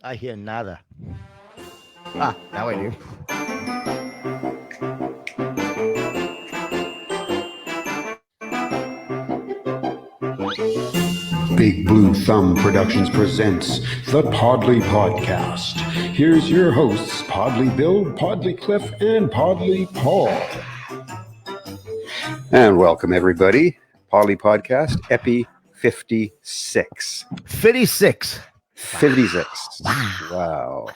I hear nada. Ah, now I do. Big Blue Thumb Productions presents the Podlie Podcast. Here's your hosts, Podlie Bill, Podlie Cliff, and Podlie Paul. And welcome, everybody. Podlie Podcast, Epi 56. 56. 56. Wow.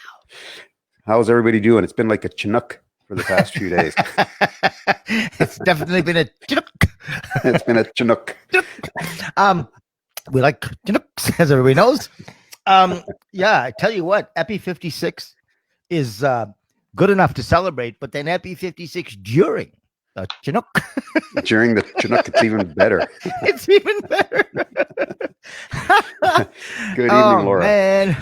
How's everybody doing? It's been like a Chinook for the past few days. It's definitely been a Chinook. It's been a Chinook. We like Chinooks, as everybody knows. Yeah, I tell you what, Epi 56 is good enough to celebrate, but then Epi 56 during the Chinook. During the Chinook, it's even better. It's even better. Good evening, Laura. Man.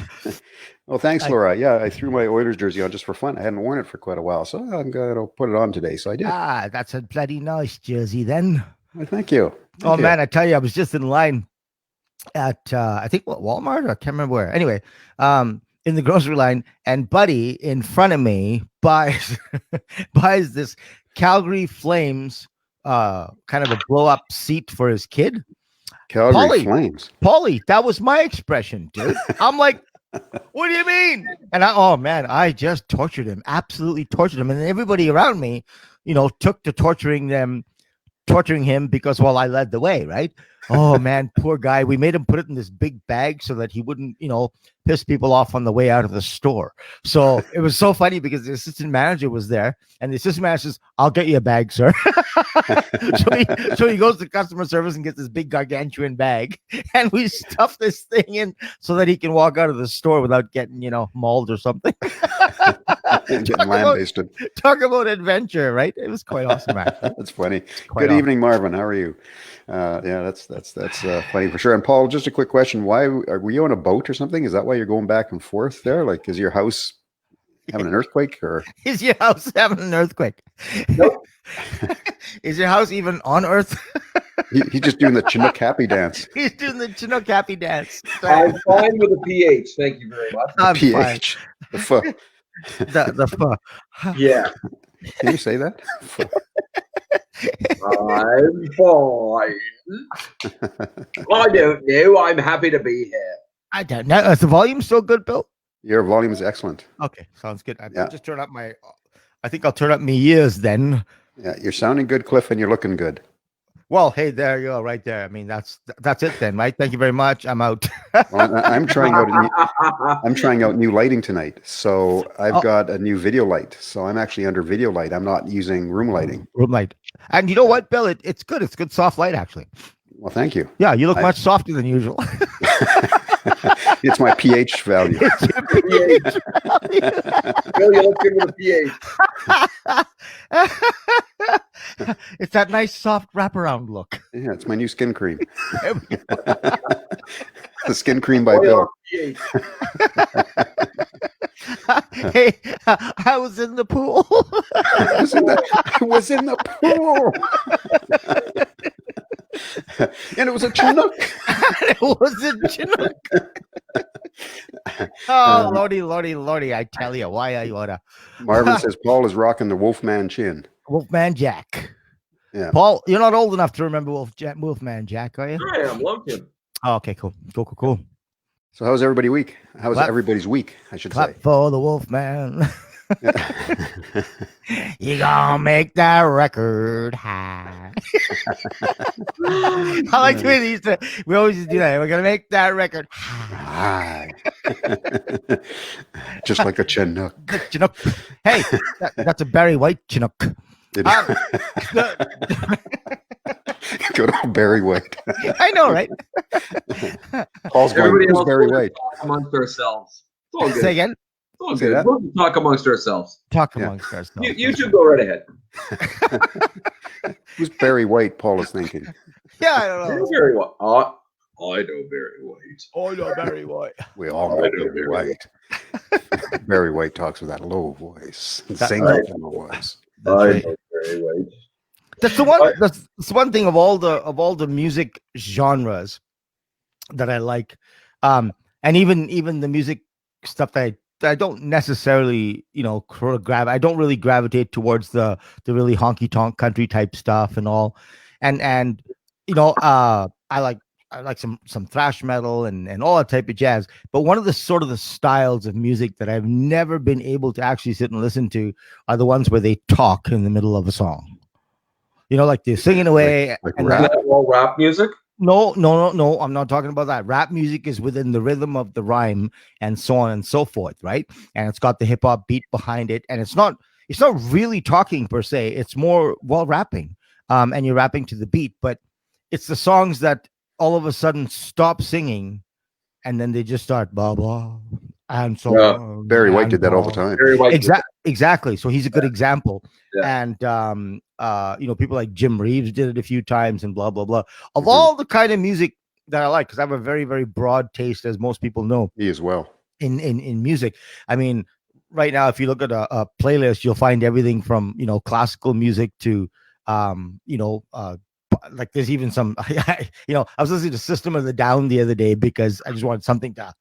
Well, thanks, Laura. Yeah, I threw my Oilers jersey on just for fun. I hadn't worn it for quite a while, so I'm going to put it on today. So I did. That's a bloody nice jersey then. Well, thank you. Man, I tell you, I was just in line at I think Walmart, or I can't remember where. Anyway, in the grocery line, and Buddy in front of me buys this Calgary Flames kind of a blow up seat for his kid. Calgary Flames. Podlie, that was my expression, dude. I'm like, what do you mean? And I just tortured him, absolutely tortured him, and everybody around me, took to torturing him because I led the way, right? Oh man, poor guy. We made him put it in this big bag so that he wouldn't, piss people off on the way out of the store. So it was so funny because the assistant manager was there, and the assistant manager says, "I'll get you a bag, sir." so he goes to customer service and gets this big gargantuan bag, and we stuff this thing in so that he can walk out of the store without getting, mauled or something. Talk about adventure, right? It was quite awesome, actually. That's funny. Good evening, Marvin. How are you? Yeah, that's funny for sure. And Paul, just a quick question: were you on a boat or something? Is that why you're going back and forth there? Like, is your house having an earthquake, or is your house having an earthquake? Nope. Is your house even on Earth? He's just doing the Chinook happy dance. He's doing the Chinook happy dance. I'm fine with a PH. Thank you very much. I'm PH. fine. The pho. Yeah. Can you say that? I'm fine. I don't know. I'm happy to be here. I don't know. Is the volume still good, Bill? Your volume is excellent. Okay, sounds good. I'll just turn up I think I'll turn up my ears then. Yeah, you're sounding good, Cliff, and you're looking good. Well, hey, there you go, right there. I mean, that's it then, right? Thank you very much. I'm out. Well, I'm trying out new lighting tonight. So I've got a new video light. So I'm actually under video light. I'm not using room lighting. Room light. And you know what, Bill? It's good. It's good soft light, actually. Well, thank you. Yeah, you look much softer than usual. It's my pH value. It's your pH value. Bill, you look good with a pH. It's that nice soft wraparound look. Yeah, it's my new skin cream. The skin cream by Bill. Hey, I was in the pool. I was in the pool. And it was a Chinook. It was a Chinook. Oh, Lordy, I tell you, why I oughta. Marvin says Paul is rocking the Wolfman chin. Wolfman Jack. Yeah. Paul, you're not old enough to remember Wolfman Jack, are you? I am. Love him. Oh, okay, cool. So how's everybody's week? Everybody's week, I should Clap say. for the Wolfman. You gonna make that record high. I like the way we always used to do that. We're gonna make that record high. Just like a Chinook. Chinook. Hey, that's a Barry White Chinook. Good old Barry White. I know, right? Paul's going, who's Barry White? Amongst ourselves. It's all good. Say again? It's all good. We'll talk amongst ourselves. Ourselves. You two go right ahead. Who's Barry White, Paul is thinking? Yeah, I don't know. Who's Barry White? I know Barry White. I know Barry White. We all know Barry White. Barry White talks with that low voice. Sings with a low voice. I know Barry White. That's the one. That's one thing of all the music genres that I like, and even the music stuff that I don't necessarily, I don't really gravitate towards the really honky tonk country type stuff and all, and I like some thrash metal and all that type of jazz. But one of the sort of the styles of music that I've never been able to actually sit and listen to are the ones where they talk in the middle of a song. Like they're singing away. Like Is rap? that all rap music? No. I'm not talking about that. Rap music is within the rhythm of the rhyme and so on and so forth, right? And it's got the hip hop beat behind it, and it's not really talking per se. It's more rapping, and you're rapping to the beat. But it's the songs that all of a sudden stop singing, and then they just start blah blah and so Yeah. on. Barry White and did that all the blah. time. Very white. Exactly. So he's a good example. Yeah. And people like Jim Reeves did it a few times and blah blah blah. Of all the kind of music that I like, because I have a very, very broad taste, as most people know, Me as well. in music. I mean, right now, if you look at a playlist, you'll find everything from classical music to like there's even some I was listening to System of the Down the other day because I just wanted something to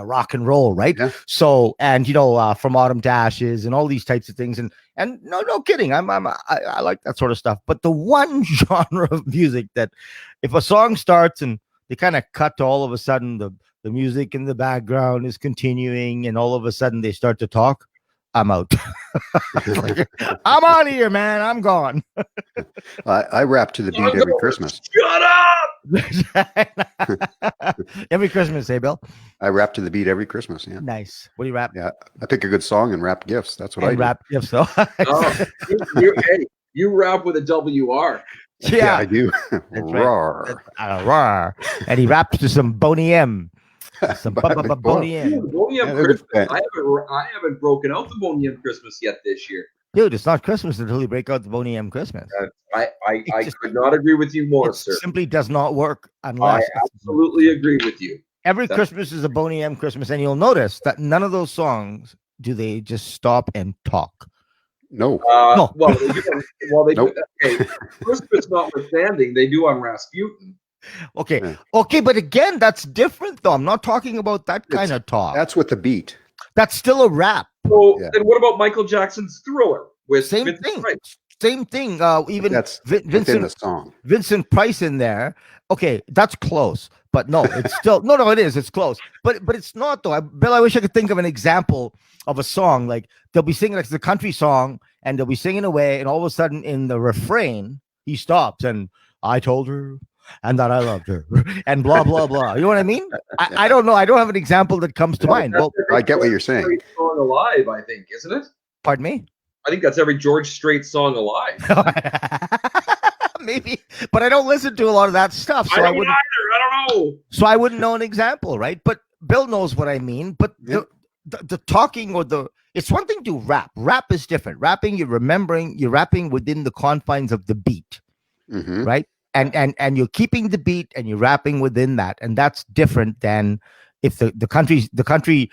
rock and roll, right? Yeah. So, and From Autumn to Ashes and all these types of things, and no kidding, I like that sort of stuff. But the one genre of music that if a song starts and they kind of cut to all of a sudden the music in the background is continuing and all of a sudden they start to talk, I'm out. I'm out of here, man. I'm gone. I rap to the beat every Christmas. Shut up! Every Christmas, hey Bill. I rap to the beat every Christmas. Yeah. Nice. What do you rap? Yeah. I pick a good song and rap gifts. That's what I And do. rap gifts, though. Oh, you rap with a WR. Yeah, I do. That's right. Roar. Rawr. And he raps to some Boney M. Some Boney M. Dude, Boney M Yeah, they're Christmas. good. I haven't broken out the Boney M Christmas yet this year. Dude, it's not Christmas until you break out the Boney M Christmas. I just- could not agree with you more, It sir. simply does not work I unless absolutely agree with you. every That's- Christmas is a Boney M Christmas, and you'll notice that none of those songs do they just stop and talk. No. No. Well, they do. Nope. Okay, Christmas notwithstanding, they do on Rasputin. Okay, Yeah. okay, but again, that's different though. I'm not talking about that kind of talk. That's with the beat. That's still a rap. So Yeah. then, what about Michael Jackson's Thriller with Same Vincent thing. Price? Same thing. Even That's within the Vincent song. Price in there. Okay, that's close, but no, it's still no. It is. It's close, but it's not though. Bill, I wish I could think of an example of a song like they'll be singing like the country song, and they'll be singing away, and all of a sudden in the refrain he stops and I told her and that I loved her and blah blah blah. You know what I mean? I don't know. I don't have an example that comes to mind. Well, I get what you're saying. Strait song alive, I think, isn't it? pardon me. I think that's every George Strait song alive. Maybe, but I don't listen to a lot of that stuff, so I I don't wouldn't. either. I don't know. So I wouldn't know an example, right? But Bill knows what I mean. But Yeah. the talking or it's one thing to rap. Rap is different. Rapping, you're rapping within the confines of the beat, Mhm. right? And you're keeping the beat and you're rapping within that, and that's different than if the country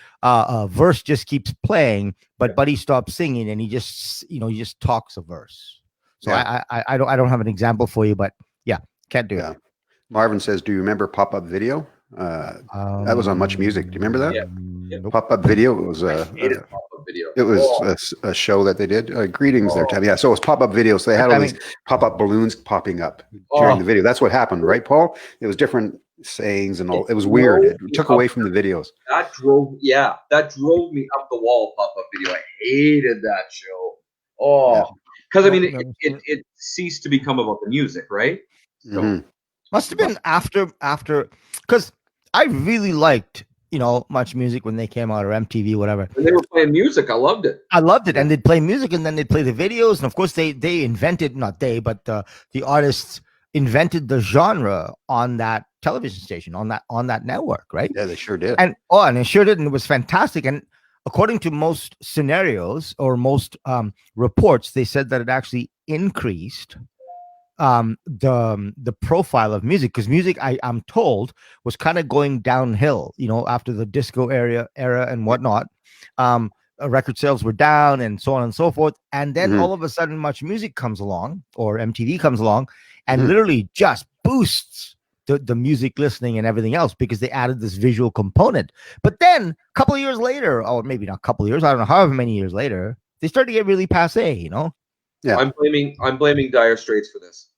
verse just keeps playing, but Buddy stops singing and he just talks a verse. So Yeah. I don't have an example for you, but yeah, can't do Yeah. it. Marvin says, "Do you remember Pop-Up Video?" That was on Much Music. Do you remember that? Yeah. Nope. Pop-Up Video. It was I hated pop-up video. It was Oh, a show that they did. Greetings there, Oh. Tabby. Yeah, so it was pop-up videos. So they had all these pop-up balloons popping up during the video. That's what happened, right, Paul? It was different sayings and all. It was weird. It took away from the videos. that drove me up the wall. Pop-up video. I hated that show. Oh, because I mean, it ceased to become about the music, right? So, Mhm. Must have been after because I really liked Much Music when they came out, or MTV, whatever. when they were playing music, I loved it. I loved it, and they'd play music, and then they'd play the videos, and of course they invented, not they, but the artists invented the genre on that television station, on that network, right? Yeah, they sure did. And it sure did, and it was fantastic. And according to most scenarios or most reports, they said that it actually increased the profile of music, because music, I'm told, was kind of going downhill, after the disco era and whatnot. Record sales were down and so on and so forth. And then all of a sudden Much Music comes along, or MTV comes along, and literally just boosts the music listening and everything else because they added this visual component. But then a couple of years later, or maybe not a couple of years, I don't know, however many years later, they started to get really passe, you know? Yeah. I'm blaming Dire Straits for this.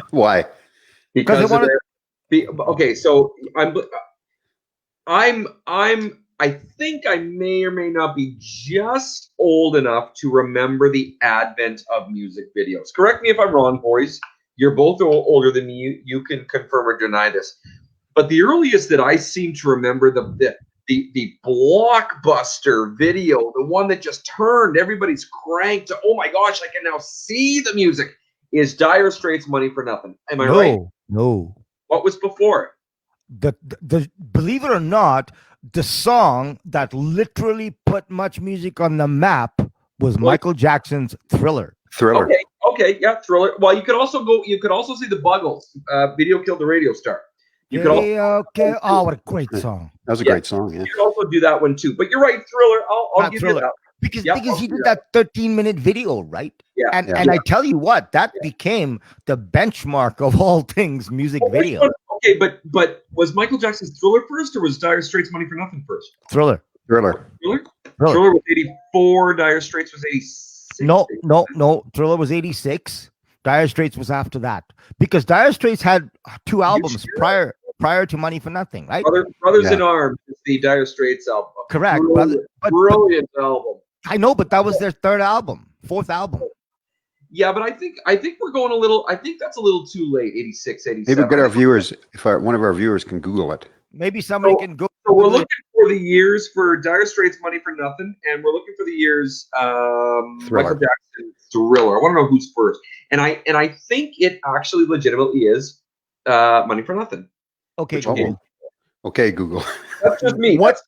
Why? Because they wanted. Okay, so I think I may or may not be just old enough to remember the advent of music videos. Correct me if I'm wrong, boys. You're both older than me. You can confirm or deny this. But the earliest that I seem to remember the blockbuster video, the one that just turned everybody's crank to, oh my gosh, I can now see the music, is Dire Straits' Money for Nothing. Am I right? No. What was before it? The believe it or not, the song that literally put much music on the map was Michael Jackson's Thriller. Okay, yeah, Thriller. Well, you could also see the Buggles. Video Killed the Radio Star. What a great song. That was a great song, yeah. You could also do that one too. But you're right, Thriller. I'll give you that. Because he did that 13-minute video, right? Yeah. And I tell you what, that became the benchmark of all things music video. Okay, but was Michael Jackson's Thriller first, or was Dire Straits' Money for Nothing first? Thriller was 84. Dire Straits was 86. No. Thriller was 86. Dire Straits was after that because Dire Straits had 2 albums prior to Money for Nothing, right? Brothers in Arms is the Dire Straits album. Correct. Brilliant album. I know, but that was their 4th album. Yeah, but I think we're going a little. I think that's a little too late. 86, 87. Maybe get our viewers, one of our viewers can Google it. Maybe somebody can go. So we're looking for the years for Dire Straits' Money for Nothing, and we're looking for the years Michael Jackson Thriller. I want to know who's first, and I think it actually legitimately is Money for Nothing. Okay, Google. Okay, Google. That's just me. What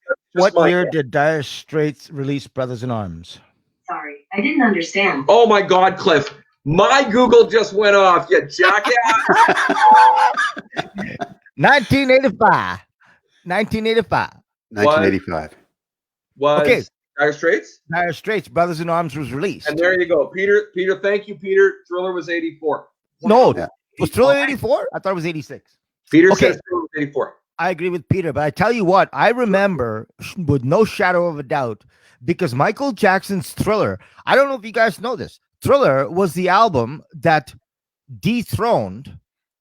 year did Dire Straits release Brothers in Arms? Sorry, I didn't understand. Oh my God, Cliff. My Google just went off, you jackass. 1985. 1985. Was okay. Dire Straits? Dire Straits, Brothers in Arms was released. And there you go. Peter, thank you, Peter. Thriller was 84. No, was Thriller 84? I thought it was 86. Peter says Thriller was 84. I agree with Peter, but I tell you what, I remember with no shadow of a doubt because Michael Jackson's Thriller, I don't know if you guys know this, Thriller was the album that dethroned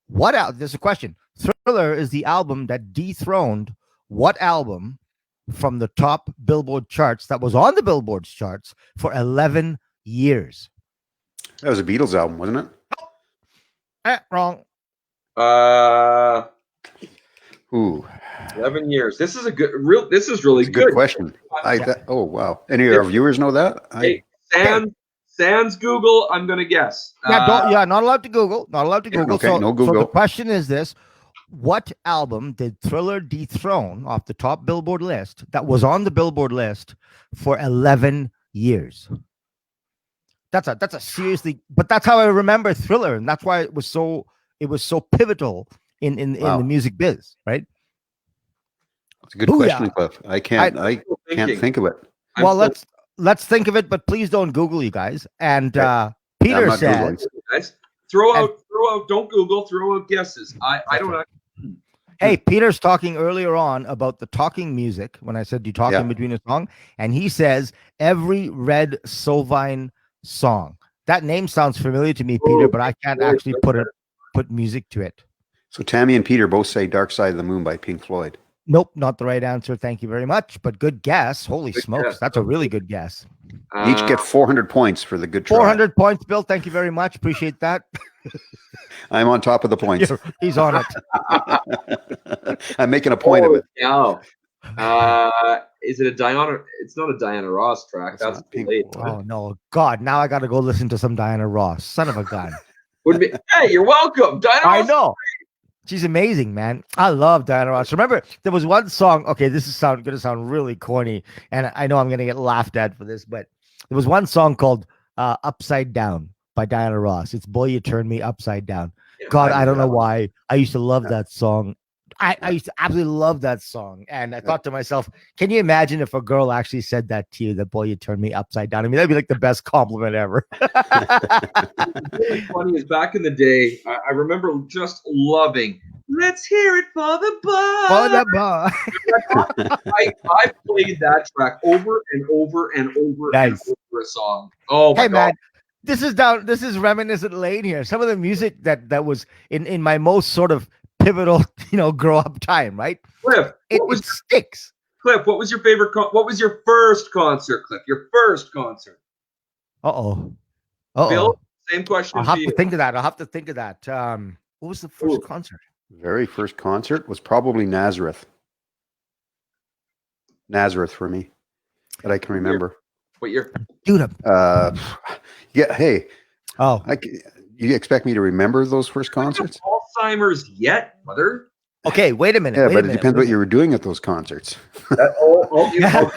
there's a question. Thriller is the album that dethroned what album from the top Billboard charts that was on the Billboard charts for 11 years? That was a Beatles album, wasn't it? Wrong. Ooh. 11 years. This is really good. Good question. Oh wow. Any of our viewers know that? Sans Google, I'm gonna guess. Not allowed to Google. Okay, so, no Google. So the question is this: what album did Thriller dethrone off the top Billboard list that was on the Billboard list for 11 years? That's a seriously, but that's how I remember Thriller, and that's why it was so pivotal in the music biz, right? It's a good question, Cliff. I can't think of it. Let's think of it, but please don't Google, you guys. And Peter says, guys, throw out, don't Google, throw out guesses. I don't know. Hey, Peter's talking earlier on about the talking music when I said you talk in between a song, and he says every Red Sovine song. That name sounds familiar to me, Peter, but I can't actually put music to it. So Tammy and Peter both say Dark Side of the Moon by Pink Floyd. Nope, not the right answer. Thank you very much. But good guess. Holy smokes. Guess. That's a really good guess. Each get 400 points for the good try. 400 points, Bill. Thank you very much. Appreciate that. I'm on top of the points. He's on it. I'm making a point of it. No. Is it a Diana? It's not a Diana Ross track. That's too late. Oh, no. God, now I got to go listen to some Diana Ross. Son of a gun. Hey, you're welcome. Diana Ross. I know. She's amazing, man. I love Diana Ross. Remember, there was one song. Okay, this is going to sound really corny, and I know I'm going to get laughed at for this, but there was one song called "Upside Down" by Diana Ross. It's "Boy, You Turn Me Upside Down." God, I don't know why. I used to love that song I used to absolutely love that song. And I thought to myself, can you imagine if a girl actually said that to you, that boy, you turned me upside down? I mean, that'd be like the best compliment ever. What's really funny is back in the day, I remember just loving "Let's Hear It for the Bar." Oh, that bar. I played that track over and over and over and Nice. over a song. Oh my Hey, God. man. This is reminiscent lane here. Some of the music that was in my most sort of pivotal, grow up time, right? Cliff, It sticks. Cliff, what was your favorite? What was your first concert, Cliff? Your first concert. Uh-oh. Bill, same question I'll for have you. to think of that. What was the first concert? Very first concert was probably Nazareth. Nazareth for me, that I can remember. What year? Dude, Yeah. Hey, oh, you expect me to remember those first concerts? Alzheimer's yet, mother? okay. Wait a minute. Yeah, wait but a it minute. depends what you were doing at those concerts. I'll give you that.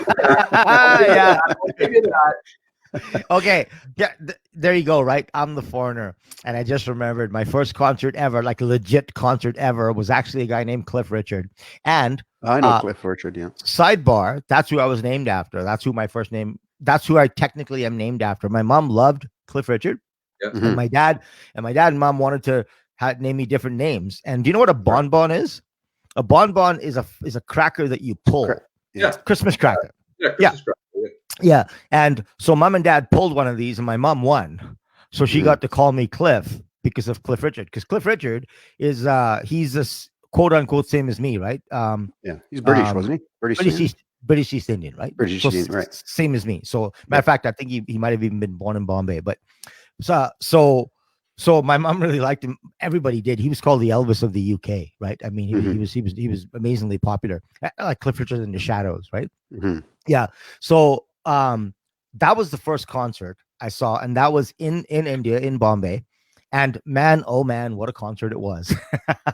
Yeah. I'll give you that. Okay. Yeah. There you go. Right. I'm the foreigner, and I just remembered my first concert ever, like a legit concert ever, was actually a guy named Cliff Richard. And I know Cliff Richard. Yeah. sidebar, that's who I was named after. That's who my first name. That's who I technically am named after. My mom loved Cliff Richard, Yep. Mhm. and my dad and mom wanted to name me different names. And do you know what a bonbon is? A bonbon is a cracker that you pull. Yeah. Christmas cracker. Yeah. Christmas cracker, yeah. Yeah. And so mom and dad pulled one of these, and my mom won. So she Mhm. got to call me Cliff because of Cliff Richard. Because Cliff Richard is he's a quote unquote same as me, right? Yeah. He's British, wasn't he? British East Indian, right? British So Indian, right. Same as me. So matter of fact, I think he might have even been born in Bombay. But so my mom really liked him. Everybody did. He was called the Elvis of the UK, right? I mean, he was amazingly popular, like Cliff Richard in the Shadows, right? Mhm. Yeah. So that was the first concert I saw, and that was in India, in Bombay. And man, oh man, what a concert it was.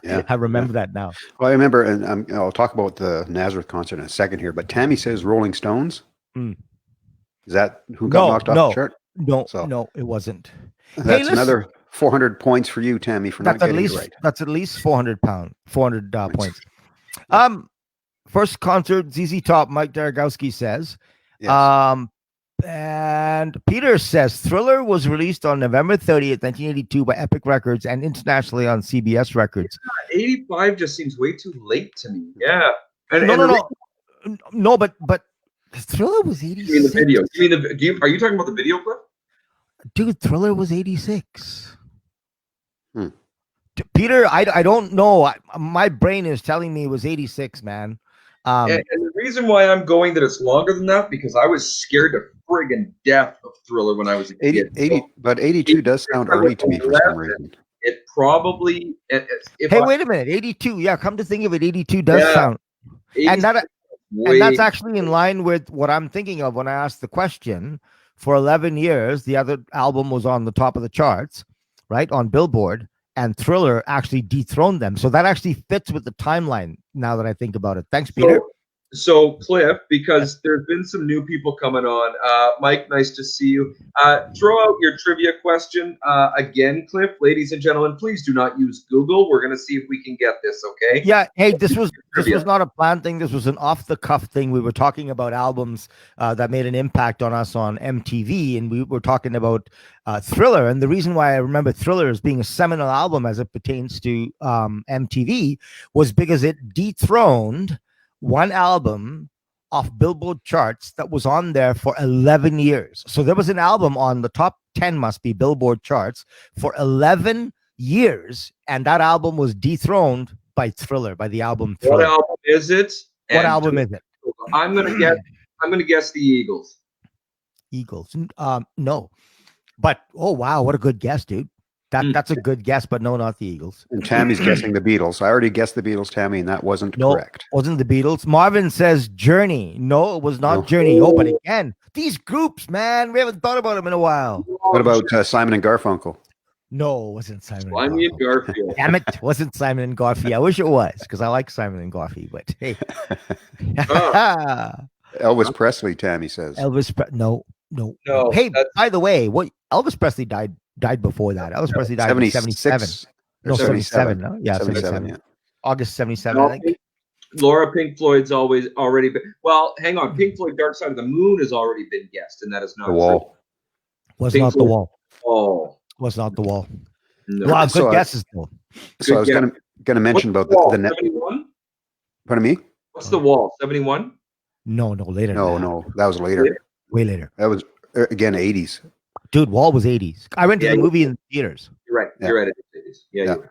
Yeah. I remember that now. Well, I remember, and I'll talk about the Nazareth concert in a second here, but Tammy says Rolling Stones. Mm. Is that who got knocked off the chart? No, it wasn't. That's listen. another 400 points for you, Tammy, for not getting it right. That's at least 400 points. First concert, ZZ Top, Mike Daragowski says. Yes. And Peter says Thriller was released on November 30th, 1982 by Epic Records and internationally on CBS Records. 85 just seems way too late to me. Yeah. No, but Thriller was 86. You mean the video? Are you talking about the video clip? Dude, Thriller was 86. Hmm. Peter, I don't know. My brain is telling me it was 86, man. And the reason why I'm going that it's longer than that, because I was scared to friggin' death of Thriller when I was a kid. 80, but 82 does sound early to me for some reason. It probably. Wait a minute. 82. Yeah, come to think of it, 82 does sound. And that's actually in line with what I'm thinking of when I asked the question. For 11 years, the other album was on the top of the charts, right, on Billboard, and Thriller actually dethroned them. So that actually fits with the timeline now that I think about it. Thanks, Peter. So Cliff, because there's been some new people coming on. Mike, nice to see you. Throw out your trivia question again, Cliff. Ladies and gentlemen, please do not use Google. We're going to see if we can get this, okay? Yeah. Hey, this was not a planned thing. This was an off-the-cuff thing. We were talking about albums that made an impact on us on MTV, and we were talking about Thriller. And the reason why I remember Thriller as being a seminal album as it pertains to MTV was because it dethroned one album off Billboard charts that was on there for 11 years. So there was an album on the top 10 must be Billboard charts for 11 years, and that album was dethroned by Thriller, by the album Thriller. What album is it? What album is it? I'm gonna guess the Eagles. Eagles. No. But oh wow, what a good guess, dude. That's a good guess, but no, not the Eagles. And Tammy's guessing the Beatles. I already guessed the Beatles, Tammy, and that wasn't correct. Wasn't the Beatles. Marvin says Journey. No, it was not Journey. Oh, but again, these groups, man, we haven't thought about them in a while. What about Simon and Garfunkel? No, it wasn't Simon and Garfield. Damn it, it wasn't Simon and Garfield. I wish it was, because I like Simon and Garfield, but hey. Elvis Presley, Tammy says. No. Hey, by the way, what Elvis Presley died before that. Elvis Presley died in 77. No, 77. No? Yeah, 77. Yeah. August 77, No, I think. Laura, Pink Floyd's already been. Well, hang on. Pink Floyd, Dark Side of the Moon has already been guessed, and that is not The Wall. Was Pink not the Floyd. Wall. Oh Was not the Wall. no! Wow, So, good guesses though. So I was Good gonna mention about What's the the net. 71? Pardon me? What's the Wall? 71? No, later. No, than that. no, that was later. Way later. That was again 80s. Dude, Wall was 80s. I went to Yeah, the movie in the theaters. You're right. Yeah. You're right. Yeah, Yeah. you're right.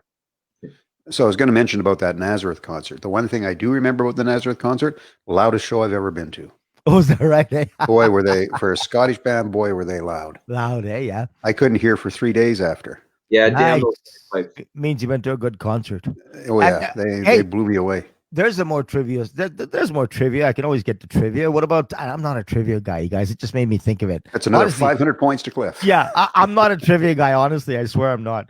So I was going to mention about that Nazareth concert. The one thing I do remember about the Nazareth concert, loudest show I've ever been to. Oh, is that right? Eh? Boy, were they, for a Scottish band, boy, were they loud. Loud, eh? Yeah. I couldn't hear for 3 days after. Yeah, damn Nice. those pipes. It means you went to a good concert. Oh, yeah. And, They hey, blew me away. there's a more trivia. There's more trivia. I can always get to trivia. What about? I'm not a trivia guy, you guys. It just made me think of it. That's another Honestly, 500 points to Cliff. Yeah, I'm not a trivia guy. Honestly, I swear I'm not.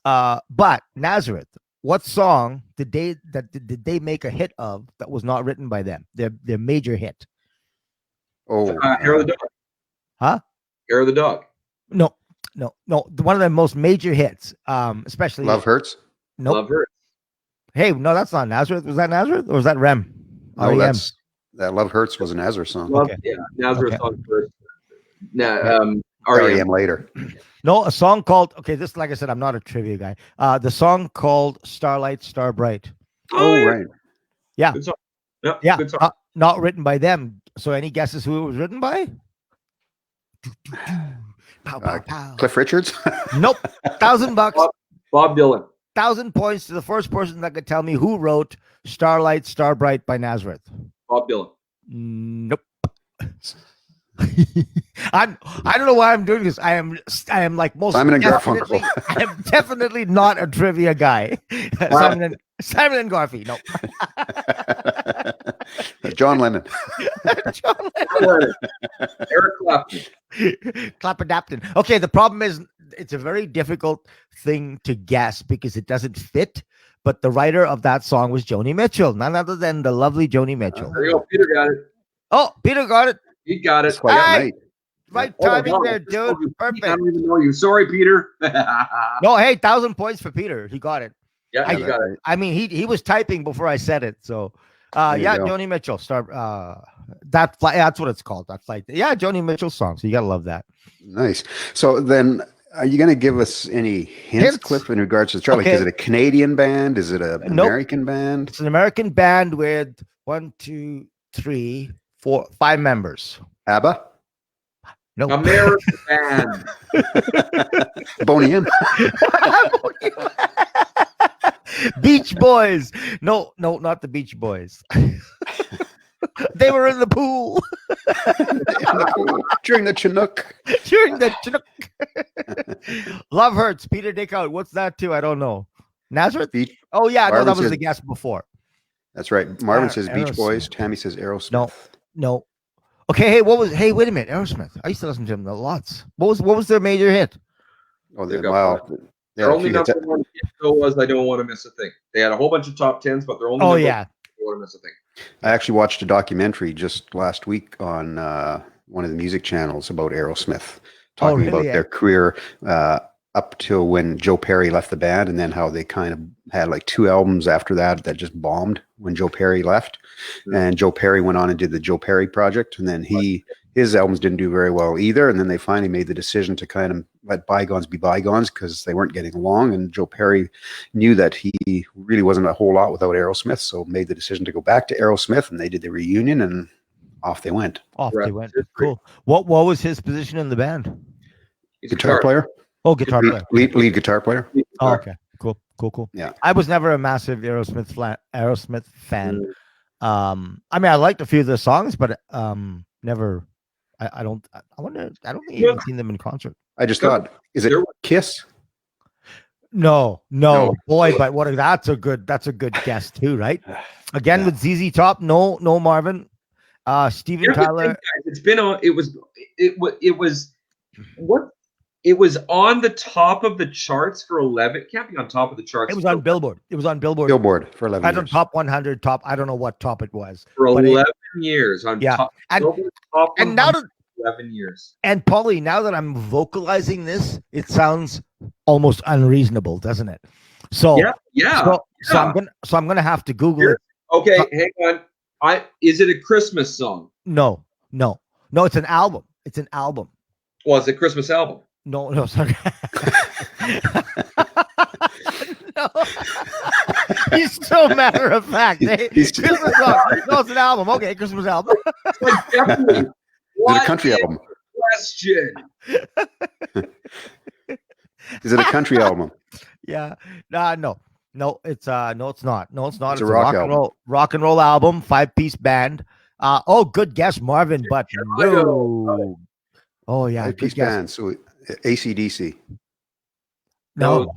But Nazareth, what song did they make a hit of that was not written by them? Their major hit. Oh, Hair of the Dog. Huh? Hair of the Dog. No. One of their most major hits, especially Love Hurts? Nope. Love Her. Hey, no, that's not Nazareth. Was that Nazareth or was that Rem? No, REM. that Love Hurts was a Nazareth song. Love, Okay. Yeah, Nazareth Okay. song first. Nah, REM REM. later. No, a song called. Okay, this, like I said, I'm not a trivia guy. The song called "Starlight, Star Bright." Oh, yeah. right. Yeah. Good song. Yeah, Yeah, good song. not written by them. So, any guesses who it was written by? Pow, pow, pow. Cliff Richards? Nope. $1,000. Bob Dylan. 1,000 points to the first person that could tell me who wrote "Starlight, Star Bright" by Nazareth. Bob Dylan. Nope. I don't know why I'm doing this. I am like most Simon and definitely, Garfunkel. I am definitely not a trivia guy. Simon and Garfunkel. No. John Lennon. John Lennon. Eric Clapton. Clappadapton. Okay, the problem is it's a very difficult thing to guess because it doesn't fit. But the writer of that song was Joni Mitchell, none other than the lovely Joni Mitchell. There you go. Peter got it. Oh, Peter got it. He got it. That's quite Hey! right. Right Oh, timing wow. there, dude. I Perfect. don't even know you. Sorry, Peter. No, hey, 1,000 points for Peter. He got it. Yeah, I he got it. I mean, he was typing before I said it. So, There you yeah, go. Joni Mitchell. That flight. That's what it's called. That flight. Yeah, Joni Mitchell song. So you gotta love that. Nice. So then, are you going to give us any hints, Hints? Cliff, in regards to Charlie? Okay. Is it a Canadian band? Is it an Nope. American band? It's an American band with 1, 2, 3, 4, 5 members. ABBA? No. American band. Boney M? Beach Boys. No, not the Beach Boys. They were in the pool During the Chinook? during the Chinook. Love Hurts. Peter Dickau. What's that too? I don't know. Nazareth? Beach. Oh yeah, no, Marvin that was says- the guess before. That's right. Marvin says Beach Aerosmith. Boys. Tammy says Aerosmith. No. Okay, hey, wait a minute. Aerosmith. I used to listen to them lots. What was their major hit? Oh, They they, got wow. Their Yeah, only if you get number one hit though was "I Don't Want to Miss a Thing." They had a whole bunch of top tens, but their only Oh number yeah. one, "I Don't Want to Miss a Thing." I actually watched a documentary just last week on one of the music channels about Aerosmith, talking really? about their career up till when Joe Perry left the band, and then how they kind of had like 2 albums after that just bombed when Joe Perry left. Mhm. And Joe Perry went on and did the Joe Perry Project, and then his albums didn't do very well either. And then they finally made the decision to kind of let bygones be bygones because they weren't getting along. And Joe Perry knew that he really wasn't a whole lot without Aerosmith, so made the decision to go back to Aerosmith, and they did the reunion, and off they went. Off Right. they went. Cool. What was his position in the band? He's a Guitar player, Oh, guitar player. lead guitar player. Oh, okay. Cool. Yeah. I was never a massive Aerosmith fan. I mean, I liked a few of their songs, but never. I don't think I've seen them in concert. I just thought, is it There- Kiss? No, No. boy, but that's a good guess too, right? Again Yeah. with ZZ Top, no Marvin, Steven Here's the thing, Tyler. guys, it's been on. It was on the top of the charts for 11. It can't be on top of the charts. It was on Billboard. Billboard for 11 I don't years. top 100, top. I don't know what top it was. for but 11 years. On Yeah. top, And Billboard top and now 100 that 11 years. and Polly, now that I'm vocalizing this, it sounds almost unreasonable, doesn't it? So Yeah. so I'm gonna have to Google it. Okay, hang on. Is it a Christmas song? No. It's an album. It's an album. Well, it's a Christmas album. No, sorry. No. He's so matter of fact. Eh? Christmas song. No, it's an album. Okay, Christmas album. Like, definitely. Is it a country album? Question. Is it a country album? Yeah. No. No, it's not. No, it's not. It's a rock album. Rock and roll album, 5-piece band. Good guess, Marvin, but no. Oh yeah, good Five-piece guess. band. So AC/DC. No.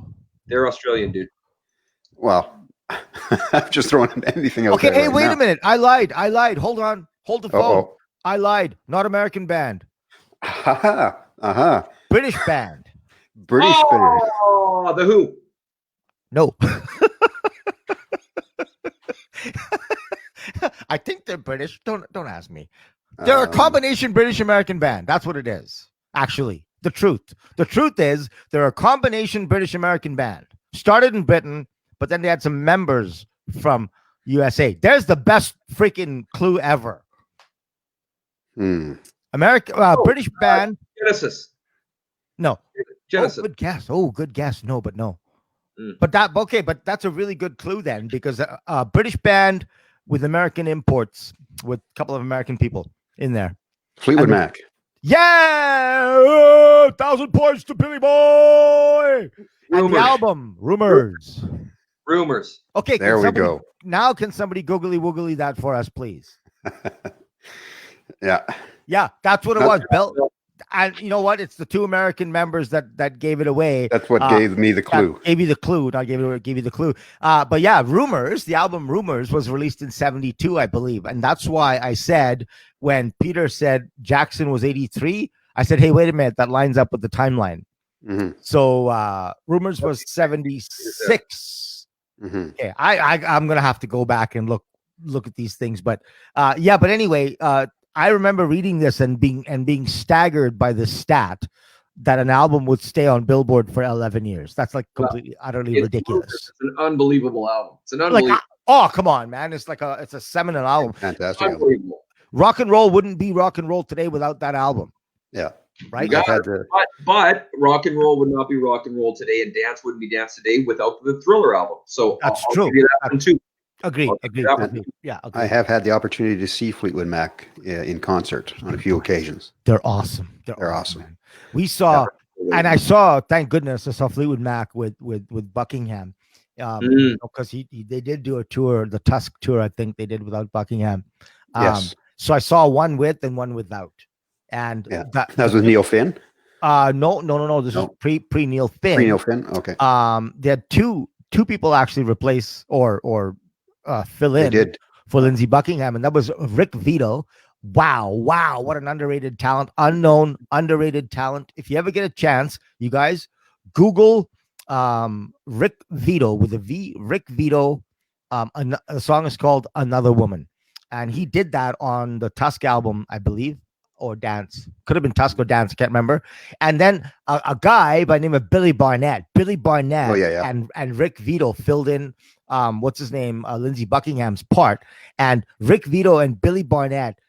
They're Australian, dude. Well, I'm just throwing anything out Okay, there. hey, right wait now. a minute. I lied. Hold on. Hold the phone. Uh-oh. I lied. Not American band. Uh-huh. British band. British band. Oh, the Who. No. I think they're British. Don't ask me. They're a combination British American band. That's what it is. Actually, the truth is they're a combination British American band. Started in Britain, but then they had some members from USA. There's the best freaking clue ever. British band. Genesis. No. Genesis. Oh, good guess. Good guess. No, but no. Mm. But that's a really good clue then, because British band with American imports, with a couple of American people in there. Fleetwood Mac. Yeah, 1,000 points to Billy Boy. And the album Rumors. Okay, There we go. Now, can somebody googly woogly that for us, please? Yeah, that's what it was, Bill. And you know what? It's the two American members that gave it away. that's what gave me the clue. Gave you the clue. Not gave you the clue. But yeah, Rumors. The album Rumors was released in '72, I believe, and that's why I said when Peter said Jackson was '83, I said, "Hey, wait a minute, that lines up with the timeline." Mm-hmm. So Rumors was '76. Mm-hmm. Okay, I'm gonna have to go back and look at these things, but but anyway, I remember reading this and being staggered by the stat that an album would stay on Billboard for 11 years. That's like completely, utterly ridiculous. It's an unbelievable album. It's an unbelievable. Oh, come on, man! It's a seminal album. Fantastic album. Unbelievable. Rock and roll wouldn't be rock and roll today without that album. Yeah, right. But rock and roll would not be rock and roll today, and dance wouldn't be dance today without the Thriller album. So that's I'll true. give you that one too. Agreed. Yeah, agreed. I have had the opportunity to see Fleetwood Mac in concert on a few occasions. They're awesome. They're awesome. Man. We saw, and I saw. Thank goodness, I saw Fleetwood Mac with Buckingham, because they did do a tour, the Tusk tour. I think they did without Buckingham. Yes. So I saw one with and one without, and that was with Neil Finn. No. This was pre Neil Finn. Pre Neil Finn. Okay. They had two people actually replace or fill in for Lindsey Buckingham, and that was Rick Vito. Wow, what an underrated talent, underrated talent. If you ever get a chance, you guys Google Rick Vito with a V. Rick Vito. The song is called "Another Woman," and he did that on the Tusk album, I believe, or Dance. Could have been Tusk or Dance, I can't remember. And then a guy by the name of Billy Barnett. And Rick Vito filled in what's his name, Lindsey Buckingham's part. And Rick Vito and Billy Barnett,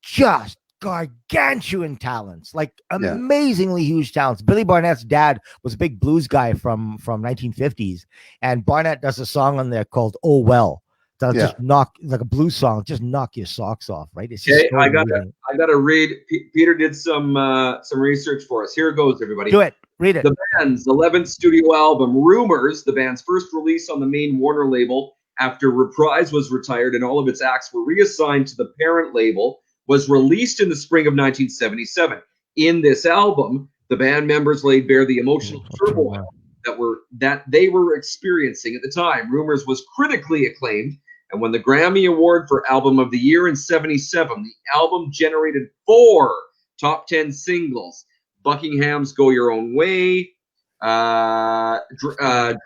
just gargantuan talents, like amazingly huge talents. Billy Barnett's dad was a big blues guy from 1950s, and Barnett does a song on there called "Oh Well." That'll just knock, like a blues song, just knock your socks off, right? It's just I gotta read. Peter did some research for us. Here it goes, everybody. Do it. Read it. The band's 11th studio album, Rumors, the band's first release on the main Warner label after Reprise was retired and all of its acts were reassigned to the parent label, was released in the spring of 1977. In this album, the band members laid bare the emotional turmoil that they were experiencing at the time. Rumors was critically acclaimed, and won the Grammy Award for Album of the Year in '77. The album generated 4 top 10 singles: Buckingham's "Go Your Own Way,"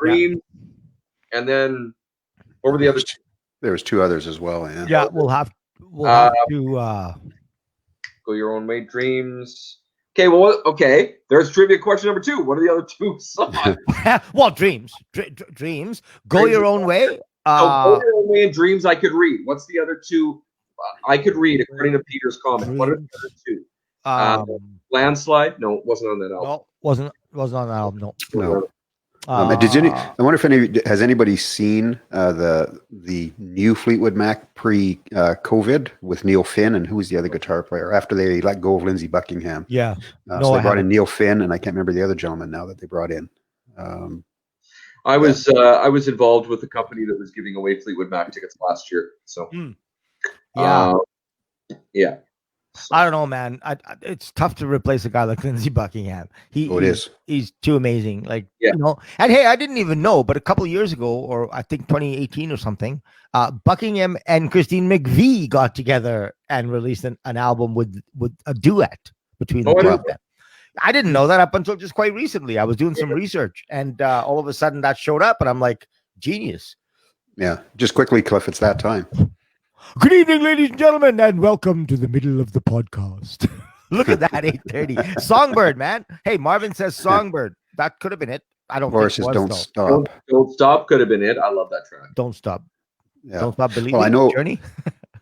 "Dream," and then what were the others? There was 2 others as well. Yeah, we'll have to "Go Your Own Way," "Dreams." Okay, well, okay. There's trivia question number 2. What are the other 2 songs? Well, Dreams. Dreams. Go Dreams Your is Own Way. Go Your Own Way and Dreams I could read. What's the other 2 I could read according to Peter's comment? What are the other 2? Landslide? No, it wasn't on that album. No, wasn't on that album. No. No. I wonder if has anybody seen the new Fleetwood Mac pre COVID with Neil Finn, and who was the other guitar player after they let go of Lindsey Buckingham? Yeah. So they brought in Neil Finn, and I can't remember the other gentleman now that they brought in. I was involved with the company that was giving away Fleetwood Mac tickets last year. So yeah. I don't know, man. It's tough to replace a guy like Lindsey Buckingham. He's too amazing. Like, you know, and hey, I didn't even know, but a couple of years ago, or I think 2018 or something, Buckingham and Christine McVie got together and released an album with a duet between the two of them. I didn't know that up until just quite recently. I was doing some research, and all of a sudden that showed up, and I'm like, genius. Yeah. Just quickly, Cliff, it's that time. Good evening, ladies and gentlemen, and welcome to the middle of the podcast. Look at that, 8:30. Songbird, man. Hey, Marvin says Songbird. That could have been it. I don't think it was, Don't Stop. Don't Stop could have been it. I love that track. Don't Stop. Yeah. Don't Stop Believing. Well, I know. Journey.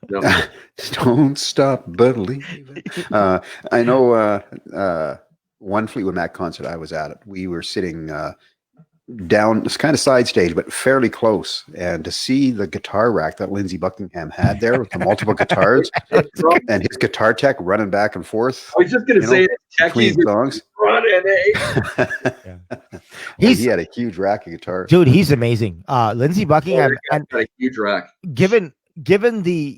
No. Don't stop believing. I know one Fleetwood Mac concert I was at. We were sitting down, it's kind of side stage, but fairly close. And to see the guitar rack that Lindsey Buckingham had there with the multiple guitars and his guitar tech running back and forth. I was just going to say, between songs. Running, eh? He had a huge rack of guitars. Dude, he's amazing. Lindsey Buckingham and a huge rack. Given the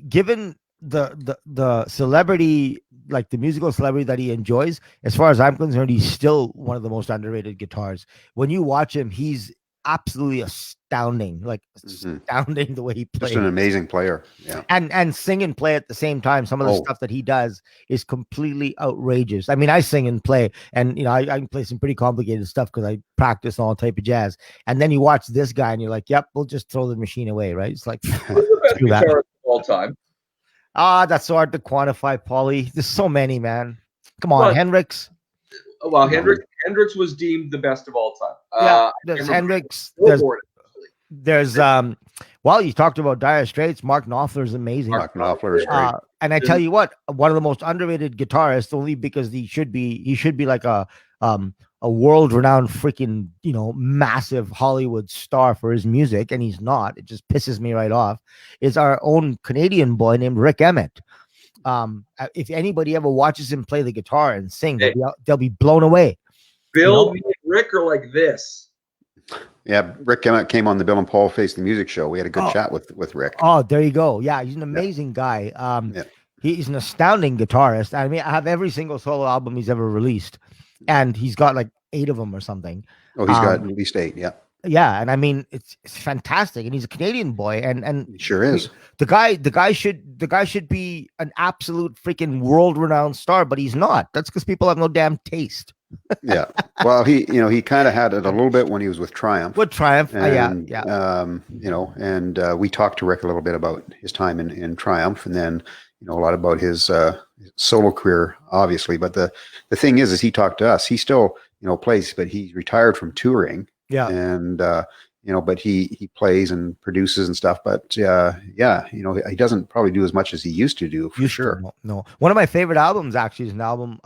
celebrity, like the musical celebrity that he enjoys, as far as I'm concerned, he's still one of the most underrated guitars. When you watch him, he's absolutely astounding, astounding the way he plays. Just an amazing player. Yeah. And sing and play at the same time. Some of the stuff that he does is completely outrageous. I mean, I sing and play, and I can play some pretty complicated stuff because I practice all type of jazz. And then you watch this guy and you're like, yep, we'll just throw the machine away, right? It's like who's the best guitarist of all time? That's so hard to quantify, Paulie. There's so many, man. Come on, Hendrix. Well, Hendrix was deemed the best of all time. There's Hendrix. There's you talked about Dire Straits. Mark Knopfler is amazing. Mark Knopfler is great. And I tell you what, one of the most underrated guitarists, only because he should be like a world-renowned freaking, massive Hollywood star for his music, and he's not. It just pisses me right off. Is our own Canadian boy named Rick Emmett. If anybody ever watches him play the guitar and sing, they'll be blown away. Bill and Rick are like this. Yeah, Rick Emmett came on the Bill and Paul Face the Music show. We had a good chat with Rick. Oh, there you go. Yeah, he's an amazing guy. He's an astounding guitarist. I mean, I have every single solo album he's ever released, and he's got like 8 of them or something. Oh, he's got at least 8. Yeah. Yeah, and I mean it's fantastic, and he's a Canadian boy, and he sure is. The guy should be an absolute freaking world-renowned star, but he's not. That's because people have no damn taste. Yeah. Well, he kind of had it a little bit when he was with Triumph. With Triumph, and, we talked to Rick a little bit about his time in Triumph, and then a lot about his solo career, obviously. But the thing is he talked to us. He still plays, but he's retired from touring. Yeah. And but he plays and produces and stuff. But he doesn't probably do as much as he used to do, for sure. No. One of my favorite albums actually is an album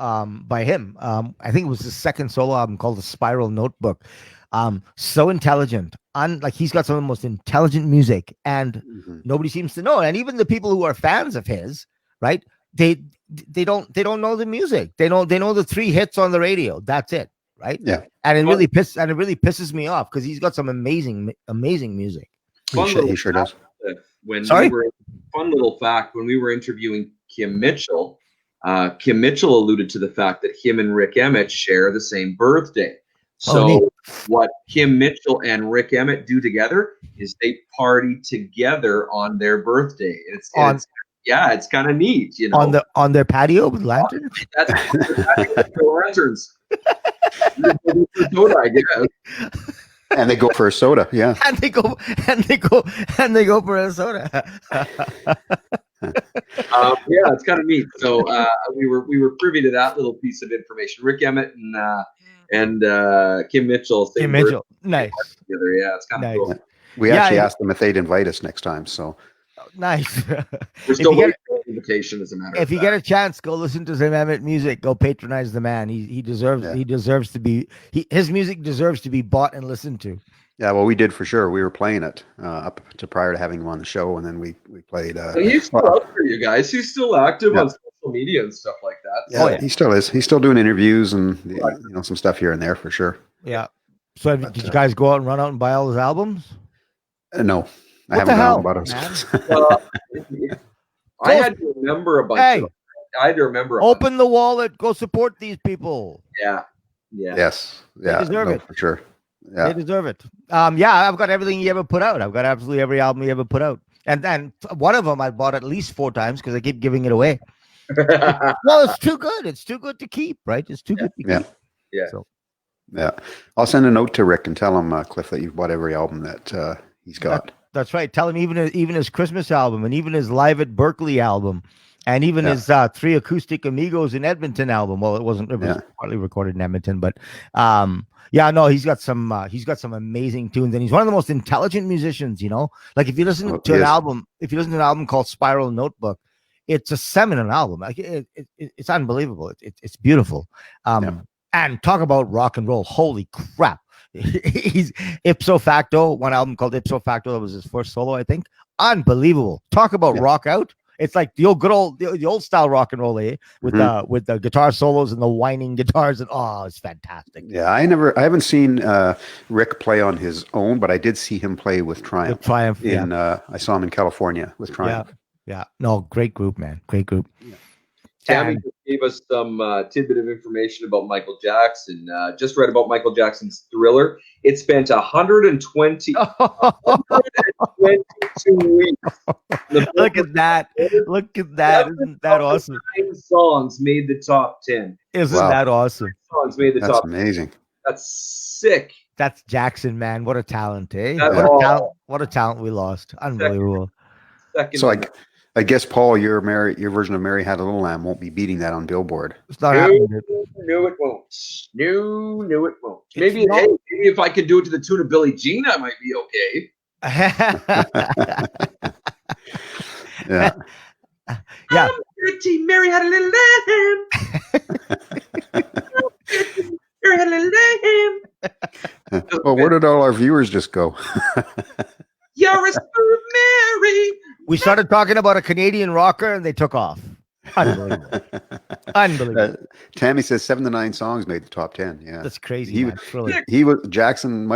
by him. I think it was his second solo album called The Spiral Notebook. So intelligent. He's got some of the most intelligent music, and nobody seems to know. And even the people who are fans of his, right? They don't know the music. They know the 3 hits on the radio. That's it. Right. Yeah. And it really pisses me off because he's got some amazing music. He sure does. Fun little fact, when we were interviewing Kim Mitchell alluded to the fact that him and Rick Emmett share the same birthday. So what Kim Mitchell and Rick Emmett do together is they party together on their birthday. It's kind of neat, on their patio with lanterns. That's lanterns. Soda, I guess. And they go for a soda, yeah. And they go for a soda. Yeah, it's kind of neat. So we were privy to that little piece of information. Rick Emmett and Kim Mitchell. Same Kim Mitchell, nice. Together. Yeah, it's kind of Nice. cool. We actually asked them if they'd invite us next time. So Nice. We're still waiting for an invitation, as a matter of fact. If you get a chance, go listen to some Emmett music. Go patronize the man. He deserves to be. His music deserves to be bought and listened to. yeah, well, we did for sure. We were playing it up to prior to having him on the show, and then we played. So he's still out there, you guys. He's still active on social media and stuff like that. Yeah, he still is. He's still doing interviews and some stuff here and there for sure. Yeah. So did you guys go out and run out and buy all his albums? No, I What the haven't hell, gone about it. Well, I had to remember a bunch. Hey, I had to remember. open the wallet. Go support these people. Yeah. Yes. Yeah. They deserve it for sure. Yeah. They deserve it. Yeah, I've got everything he ever put out. I've got absolutely every album he ever put out. And then one of them I bought at least 4 times because I keep giving it away. Well, it's too good. It's too good to keep, right? It's too good to keep. Yeah. So, Yeah. I'll send a note to Rick and tell him, Cliff, that you've bought every album that he's got. that's right. Tell him even his Christmas album and even his Live at Berkeley album and even his 3 Acoustic Amigos in Edmonton album. Well, it was partly recorded in Edmonton, but he's got some amazing tunes, and he's one of the most intelligent musicians, like if you listen to an album called Spiral Notebook, it's a seminal album. Like it's unbelievable. It's beautiful. And talk about rock and roll. Holy crap. He's ipso facto, one album called Ipso Facto. That was his first solo, I think. Unbelievable. Talk about rock out. It's like the old style rock and roll, with the guitar solos and the whining guitars, and it's fantastic. Yeah, I haven't seen Rick play on his own, but I did see him play with Triumph. I saw him in California with Triumph. Yeah. No, great group, man. Great group. Yeah. Tammy gave us some tidbit of information about Michael Jackson. Just read about Michael Jackson's Thriller. It spent 122 weeks. Look at that. Isn't that awesome? 9 songs made the top 10. Isn't that awesome? Songs made the top. That's amazing. That's sick. That's Jackson, man. What a talent, eh? What a talent we lost. Unbelievable. I guess, Paul, your version of Mary Had a Little Lamb won't be beating that on Billboard. It's not happening. No, it won't. No, it won't. Maybe if I could do it to the tune of Billie Jean, I might be okay. Yeah. Yeah. Mary had a little lamb. Mary had a little lamb. Well, where did all our viewers just go? You're a smooth Mary. We started talking about a Canadian rocker and they took off. Unbelievable. Tammy says 7 to 9 songs made the top 10. Yeah, that's crazy. Michael Jackson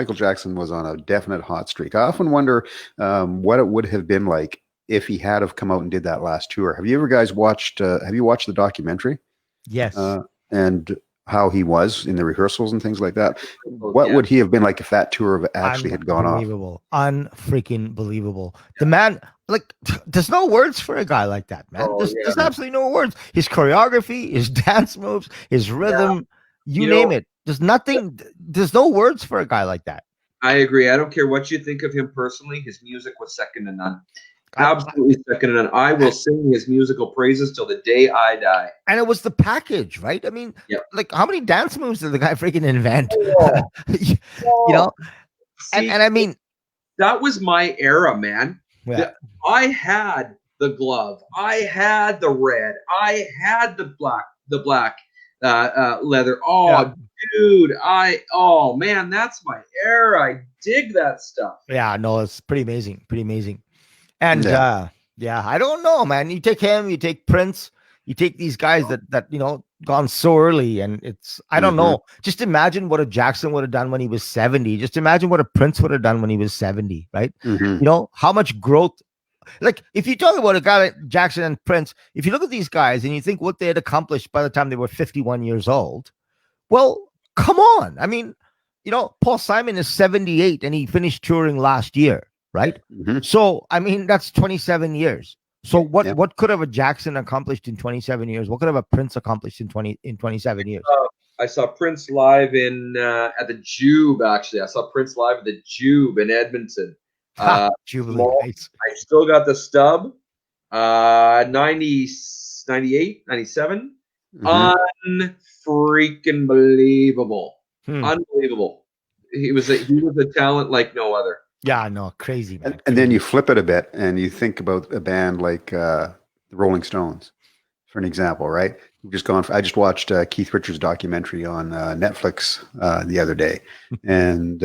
was on a definite hot streak. I often wonder what it would have been like if he had have come out and did that last tour. Have you ever guys watched? Have you watched the documentary? Yes. And how he was in the rehearsals and things like that. What would he have been like if that tour actually had gone off? Unfreaking believable. The man, like, there's no words for a guy like that, man. There's absolutely no words. His choreography, his dance moves, his rhythm, you name it. There's nothing. There's no words for a guy like that. I agree. I don't care what you think of him personally. His music was second to none. Absolutely second to none. I will sing his musical praises till the day I die. And it was the package, right? I mean, like, how many dance moves did the guy freaking invent? See, and I mean, that was my era, man. Yeah. I had the glove. I had the red. I had the black leather. Dude, man, that's my era. I dig that stuff. Yeah, no, it's pretty amazing. And I don't know, man. You take him, you take Prince, you take these guys that gone so early, and it's I don't know. Just imagine what a Jackson would have done when he was 70. Just imagine what a Prince would have done when he was 70, right? How much growth. Like, if you talk about a guy like Jackson and Prince, if you look at these guys and you think what they had accomplished by the time they were 51 years old, well, come on. I mean, Paul Simon is 78 and he finished touring last year. Right. So, I mean, that's 27 years. So what could have a Jackson accomplished in 27 years? What could have a Prince accomplished in 27 years? I saw Prince live at the Jube, actually. I saw Prince live at the Jube in Edmonton. Jubilee. Nice. I still got the stub. 90, 98, 97. Unfreaking believable. Unbelievable. He was a talent like no other. Yeah, no, crazy, man. And then you flip it a bit and you think about a band like the Rolling Stones, for an example, right? I just watched Keith Richards' documentary on Netflix the other day, and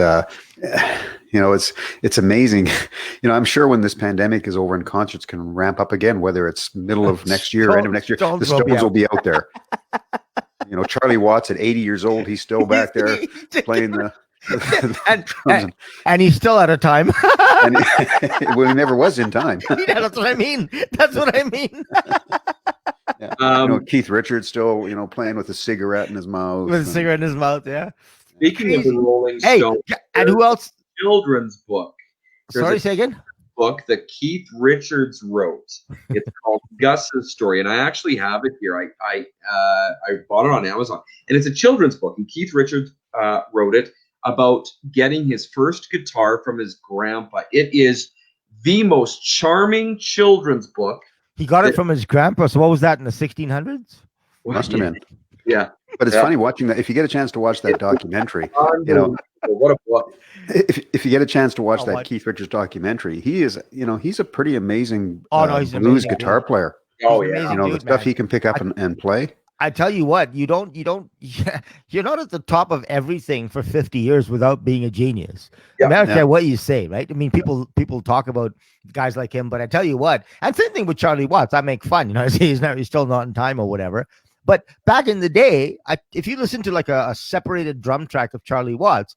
it's amazing. I'm sure when this pandemic is over and concerts can ramp up again, whether it's middle of next year or end of next year, the Stones will be out there. Charlie Watts at 80 years old, he's still back there playing the and he's still out of time. Well, he never was in time. Yeah, that's what I mean. Yeah. Keith Richards still, playing with a cigarette in his mouth. With a cigarette in his mouth, yeah. Speaking of the Rolling Stones, and who else? Children's book. Sorry, say again. Book that Keith Richards wrote. It's called Gus's Story, and I actually have it here. I bought it on Amazon, and it's a children's book. And Keith Richards wrote it about getting his first guitar from his grandpa. It is the most charming children's book. He got it from his grandpa. So what was that in the 1600s? Must have been. Yeah. But it's funny watching that. If you get a chance to watch that documentary, what a book. If you get a chance to watch that Keith Richards documentary, he's a pretty amazing blues guitar player. Oh yeah. The stuff he can pick up and play. I tell you what, you're not at the top of everything for 50 years without being a genius. Yeah. I don't care what you say, right? I mean, people talk about guys like him, but I tell you what, and same thing with Charlie Watts. I make fun, he's still not in time or whatever. But back in the day, if you listen to like a separated drum track of Charlie Watts,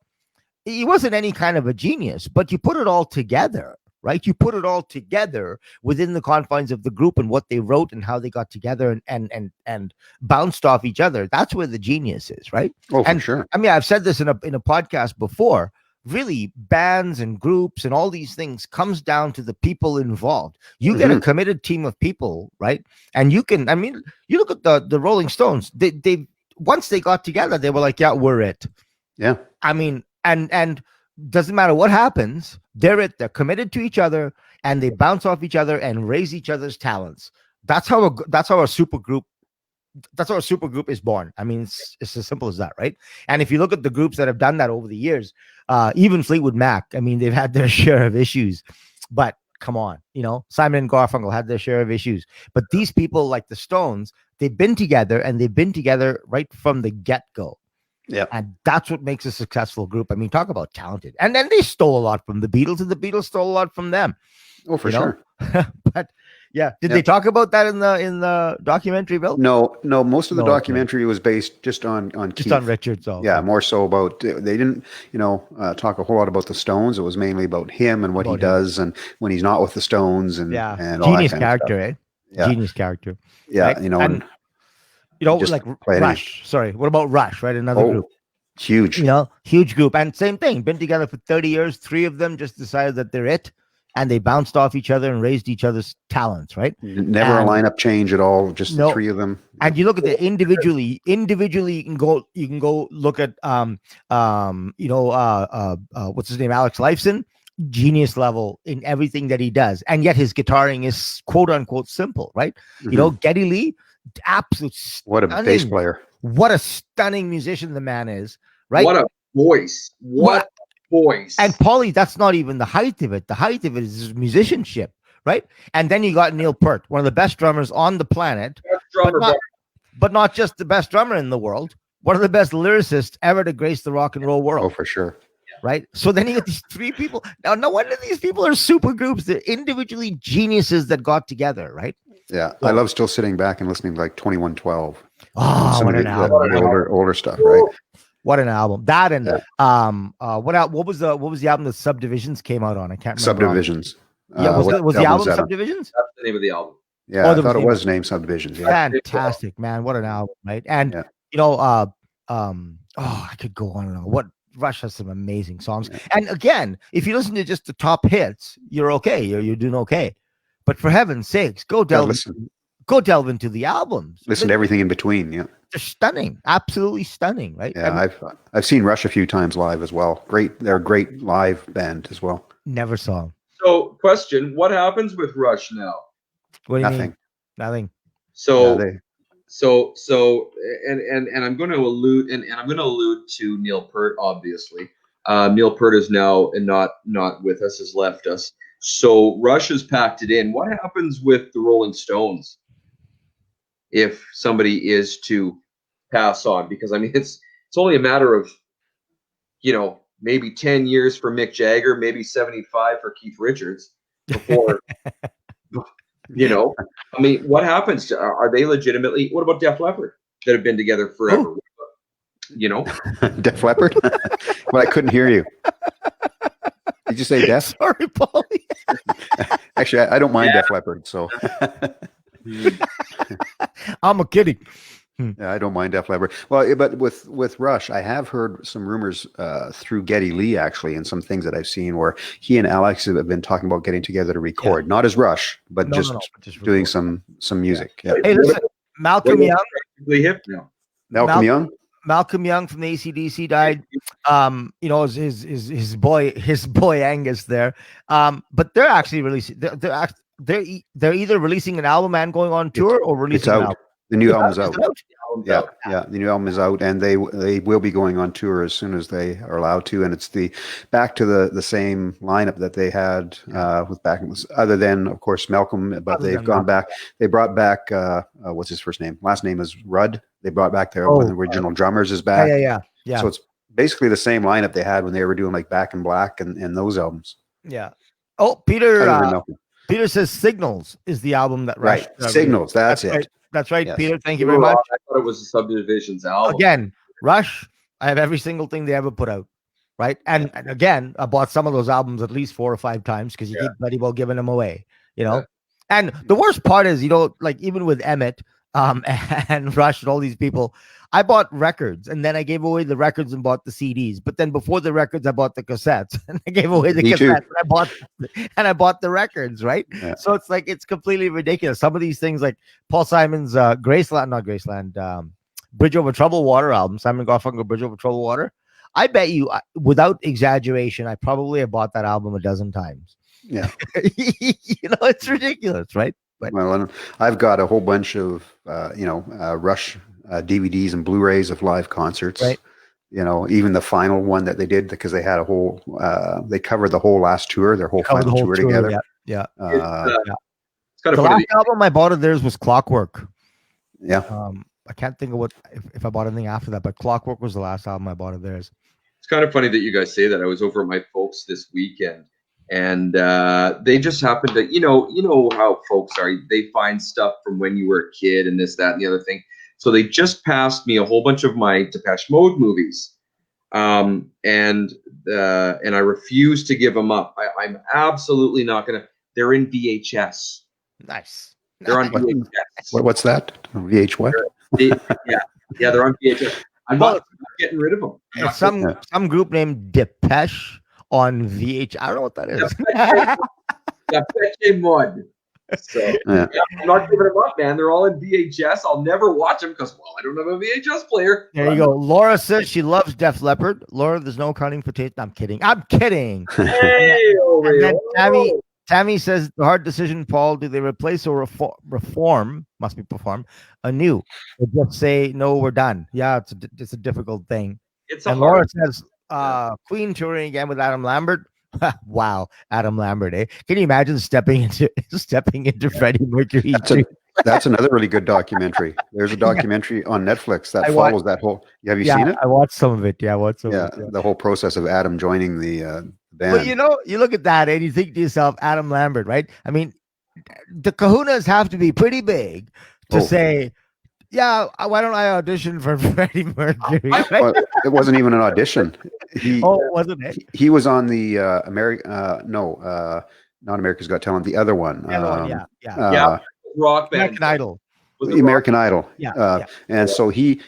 he wasn't any kind of a genius, but you put it all together. Right, you put it all together within the confines of the group and what they wrote and how they got together and bounced off each other. That's where the genius is, right? Oh, for sure. I mean, I've said this in a podcast before. Really, bands and groups and all these things comes down to the people involved. You get a committed team of people, right? And you can. I mean, you look at the Rolling Stones. They once they got together, they were like, "Yeah, we're it." Yeah. I mean, and. Doesn't matter what happens, they're committed to each other and they bounce off each other and raise each other's talents. That's how a super group is born. I mean, it's as simple as that, right? And if you look at the groups that have done that over the years, even Fleetwood Mac, I mean, they've had their share of issues, but come on, Simon and Garfunkel had their share of issues, but these people like the Stones, they've been together and they've been together right from the get-go. Yeah. And that's what makes a successful group. I mean, talk about talented. And then they stole a lot from the Beatles, and the Beatles stole a lot from them. Oh, for sure. But yeah, did they talk about that in the documentary, Bill? No. Most of the documentary was based just on Keith. On Richards. Yeah, more so about they didn't, talk a whole lot about the Stones. It was mainly about him and what he does and when he's not with the Stones and all genius that character, of Yeah. Genius character. Yeah, right? Like Rush. Sorry, what about Rush? Right, another group. Huge. Huge group, and same thing. Been together for 30 years. 3 of them just decided that they're it, and they bounced off each other and raised each other's talents. Right. Never a lineup change at all. Just the 3 of them. And you look at it individually. Individually, you can go look at what's his name, Alex Lifeson. Genius level in everything that he does, and yet his guitaring is quote unquote simple. Right. Geddy Lee. Absolute what a bass player. What a stunning musician the man is, right? What a voice. What voice. And Podlie, that's not even the height of it. The height of it is his musicianship, right? And then you got Neil Peart, one of the best drummers on the planet, but not just the best drummer in the world, one of the best lyricists ever to grace the rock and roll world. Oh, for sure. Right. So then you get these 3 people. Now, no wonder these people are super groups. They're individually geniuses that got together, right? Yeah, I love still sitting back and listening to like 2112. Oh, what an album! Older stuff, right? What an album! That and what was the album that Subdivisions came out on? I can't remember. Subdivisions. Was the album Subdivisions? That's the name of the album. Yeah, I thought it was named Subdivisions. Yeah. Fantastic, man! What an album, right? And I could go on and on. What Rush has some amazing songs. Yeah. And again, if you listen to just the top hits, you're okay. You're doing okay. But for heaven's sakes, go delve into the albums. Listen to everything in between. Yeah, they're stunning, absolutely stunning, right? Yeah, I've seen Rush a few times live as well. They're a great live band as well. Never saw them. So, question: what happens with Rush now? What do you mean? Nothing. Nothing. So Yeah, and I'm going to allude to Neil Peart, obviously. Neil Peart is now and not with us, has left us. So Rush has packed it in. What happens with the Rolling Stones if somebody is to pass on? Because I mean, it's only a matter of, maybe 10 years for Mick Jagger, maybe 75 for Keith Richards before. I mean, what happens? Are they legitimately? What about Def Leppard that have been together forever? Def Leppard. Well, I couldn't hear you. Did you say Def? Sorry, Paulie. Actually, I don't mind Def Leppard, so I'm a kidding. yeah, I don't mind Def Leppard. Well, but with Rush, I have heard some rumors through Geddy Lee, actually, and some things that I've seen where he and Alex have been talking about getting together to record, not as Rush, but just doing record. some music. Yeah. Hey, listen, Malcolm Young. Hip now. Malcolm Young. Malcolm Young from the AC/DC died. His boy Angus there. But they're actually releasing. They're either releasing an album and going on tour, or releasing It's out. an album. The new album's out. Yeah. Yeah, the new album is out, and they will be going on tour as soon as they are allowed to. And it's back to the same lineup that they had with back, other than of course Malcolm, but they've gone back. They brought back what's his first name? Last name is Rudd. They brought back their one of the original drummers is back. Yeah. So it's basically the same lineup they had when they were doing like Back in Black and those albums. Yeah. Oh, Peter. Other than Malcolm. Peter says Signals is the album that Rush. Right. Signals. That's it. Right. That's right, Yes. Peter. Thank you very much. I thought it was the Subdivisions album. Again, Rush, I have every single thing they ever put out. Right. And again, I bought some of those albums at least 4 or 5 times because you keep bloody well giving them away, Yeah. And the worst part is, like even with Emmett and Rush and all these people, I bought records and then I gave away the records and bought the CDs. But then before the records, I bought the cassettes and I gave away the Me too. cassettes and I bought the records, right? Yeah. So it's like it's completely ridiculous. Some of these things, like Paul Simon's Graceland, Bridge Over Troubled Water album, Simon Garfunkel Bridge Over Troubled Water. I bet you, without exaggeration, I probably have bought that album a dozen times. Yeah. It's ridiculous, right? But Well, and I've got a whole bunch of Rush DVDs and Blu-rays of live concerts. Right. Even the final one that they did, because they had a whole they covered the whole last tour, their whole final tour together. Yeah. It's kind of The funny. last album I bought of theirs was Clockwork. Yeah. I can't think of if I bought anything after that, but Clockwork was the last album I bought of theirs. It's kind of funny that you guys say that. I was over at my folks this weekend, and they just happened to, you know how folks are. They find stuff from when you were a kid and this, that, and the other thing. So they just passed me a whole bunch of my Depeche Mode movies, and I refuse to give them up. I'm absolutely not gonna. They're in VHS. Nice. They're on VHS. What's that? VH what? Yeah, they're on VHS. I'm not getting rid of them. It's some group named Depeche on VH. I don't know what that is. Depeche Mode. So Yeah. I'm not giving them up, man. They're all in VHS. I'll never watch them because, I don't have a VHS player. There you go. Laura says she loves Def Leppard. Laura, there's no accounting for taste. I'm kidding. Hey, and then Tammy says the hard decision, Paul. Do they replace or reform? Must be perform anew. Or just say no, we're done. Yeah, it's a difficult thing. It's and Laura says Queen touring again with Adam Lambert. Wow, Adam Lambert, eh? Can you imagine stepping into Freddie Mercury? That's another really good documentary. There's a documentary on Netflix that follows that whole. Have you seen it? I watched some of it. Yeah, I watched some of it. The whole process of Adam joining the band. But you look at that and you think to yourself, Adam Lambert, right? I mean, the kahunas have to be pretty big to say, yeah, why don't I audition for Freddie Mercury? Right? Well, it wasn't even an audition. Wasn't it? He was on the not America's Got Talent, the other one. Rock band. American Idol. American Idol. Yeah. And so he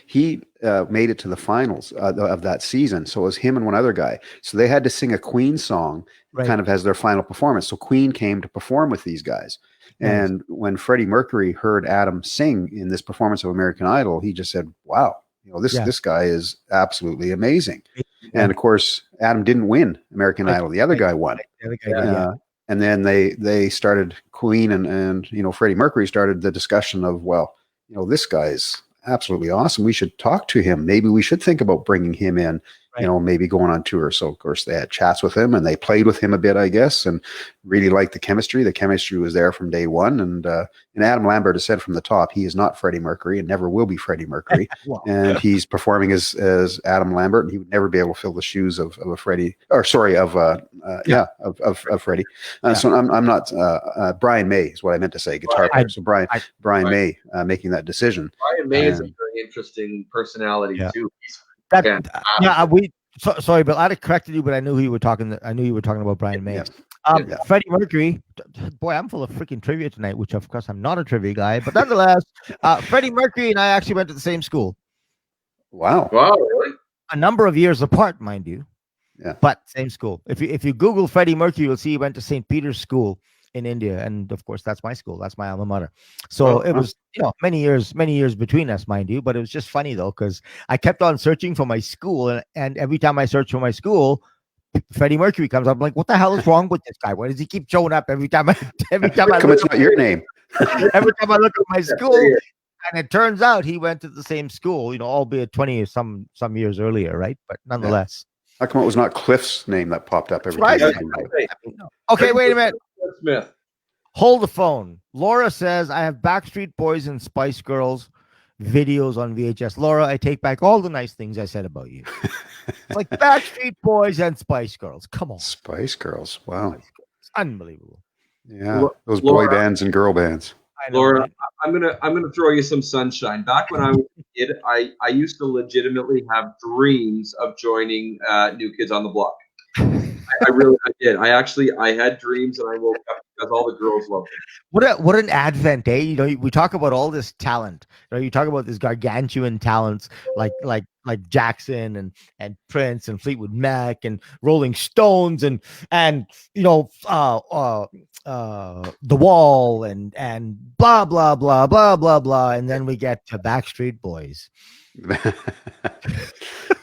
made it to the finals of that season. So it was him and one other guy. So they had to sing a Queen song kind of as their final performance. So Queen came to perform with these guys. And when Freddie Mercury heard Adam sing in this performance of American Idol, he just said, wow, this guy is absolutely amazing. And of course, Adam didn't win American Idol. The other guy won. And then they started Queen and Freddie Mercury started the discussion of, well, this guy's absolutely awesome. We should talk to him. Maybe we should think about bringing him in, maybe going on tour. So of course they had chats with him and they played with him a bit, I guess, and really liked the chemistry. The chemistry was there from day one. And Adam Lambert has said from the top, he is not Freddie Mercury and never will be Freddie Mercury. Wow. And he's performing as Adam Lambert, and he would never be able to fill the shoes of Freddie, or sorry, of Freddie. So I'm not Brian May is what I meant to say, guitar player. So Brian May making that decision. Brian May is a very interesting personality too. Sorry, Bill. I'd have corrected you, but I knew who you were talking. I knew you were talking about Brian May. Freddie Mercury. Boy, I'm full of freaking trivia tonight, which of course I'm not a trivia guy, but nonetheless, Freddie Mercury and I actually went to the same school. Wow, really? A number of years apart, mind you. Yeah. But same school. If you Google Freddie Mercury, you'll see he went to St. Peter's School in India, and of course that's my school. That's my alma mater. So it was many years between us, mind you. But it was just funny though, because I kept on searching for my school, and every time I search for my school, Freddie Mercury comes up. I'm like, what the hell is wrong with this guy? Why does he keep showing up every time? It's not your name. Every time I look at my school, and it turns out he went to the same school, albeit 20 or some years earlier, right? But nonetheless. How come it was not Cliff's name that popped up every time? Okay, wait a minute. Smith. Hold the phone. Laura says, I have Backstreet Boys and Spice Girls videos on VHS. Laura, I take back all the nice things I said about you. It's like Backstreet Boys and Spice Girls. Come on. Spice Girls. Wow. It's unbelievable. Yeah. Those boy bands and girl bands. Laura, I'm gonna throw you some sunshine. Back when I was a kid, I used to legitimately have dreams of joining New Kids on the Block. I did. I had dreams, and I woke up because all the girls loved it. What an advent, eh? We talk about all this talent. You talk about this gargantuan talents like Jackson and Prince and Fleetwood Mac and Rolling Stones and The Wall and blah blah blah blah blah blah, and then we get to Backstreet Boys.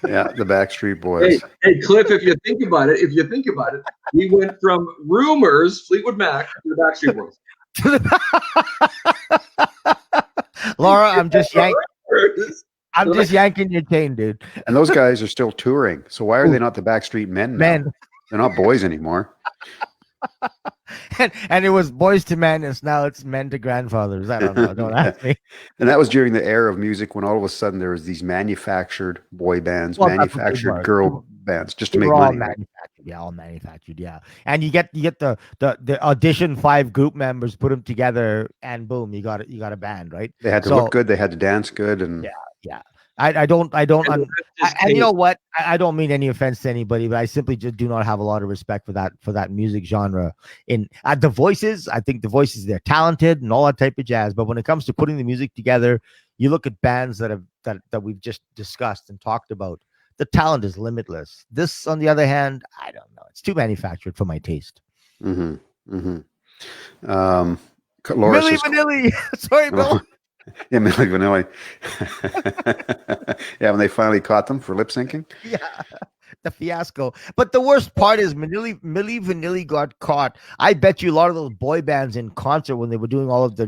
Yeah, the Backstreet Boys. Hey, Cliff, if you think about it, we went from Rumors, Fleetwood Mac, to the Backstreet Boys. Laura, I'm just yanking your chain, dude. And those guys are still touring. So why are they not the Backstreet Men now? They're not boys anymore. And it was boys to men, and now it's men to grandfathers. I don't know. Don't ask me. And that was during the era of music when all of a sudden there was these manufactured boy bands, manufactured girl bands, just to make money. All manufactured. Yeah, and you get the audition 5 group members, put them together, and boom, you got a band, right? They had to look good, they had to dance good, and yeah. I don't. And you know what? I don't mean any offense to anybody, but I simply just do not have a lot of respect for that music genre. In the voices, I think the voices, they're talented and all that type of jazz. But when it comes to putting the music together, you look at bands that we've just discussed and talked about. The talent is limitless. This, on the other hand, I don't know. It's too manufactured for my taste. Laura Milli Vanilli. Sorry, Bill. Yeah, Milli Vanilli. Yeah, when they finally caught them for lip syncing. Yeah, the fiasco. But the worst part is Milli Vanilli got caught. I bet you a lot of those boy bands in concert when they were doing all of the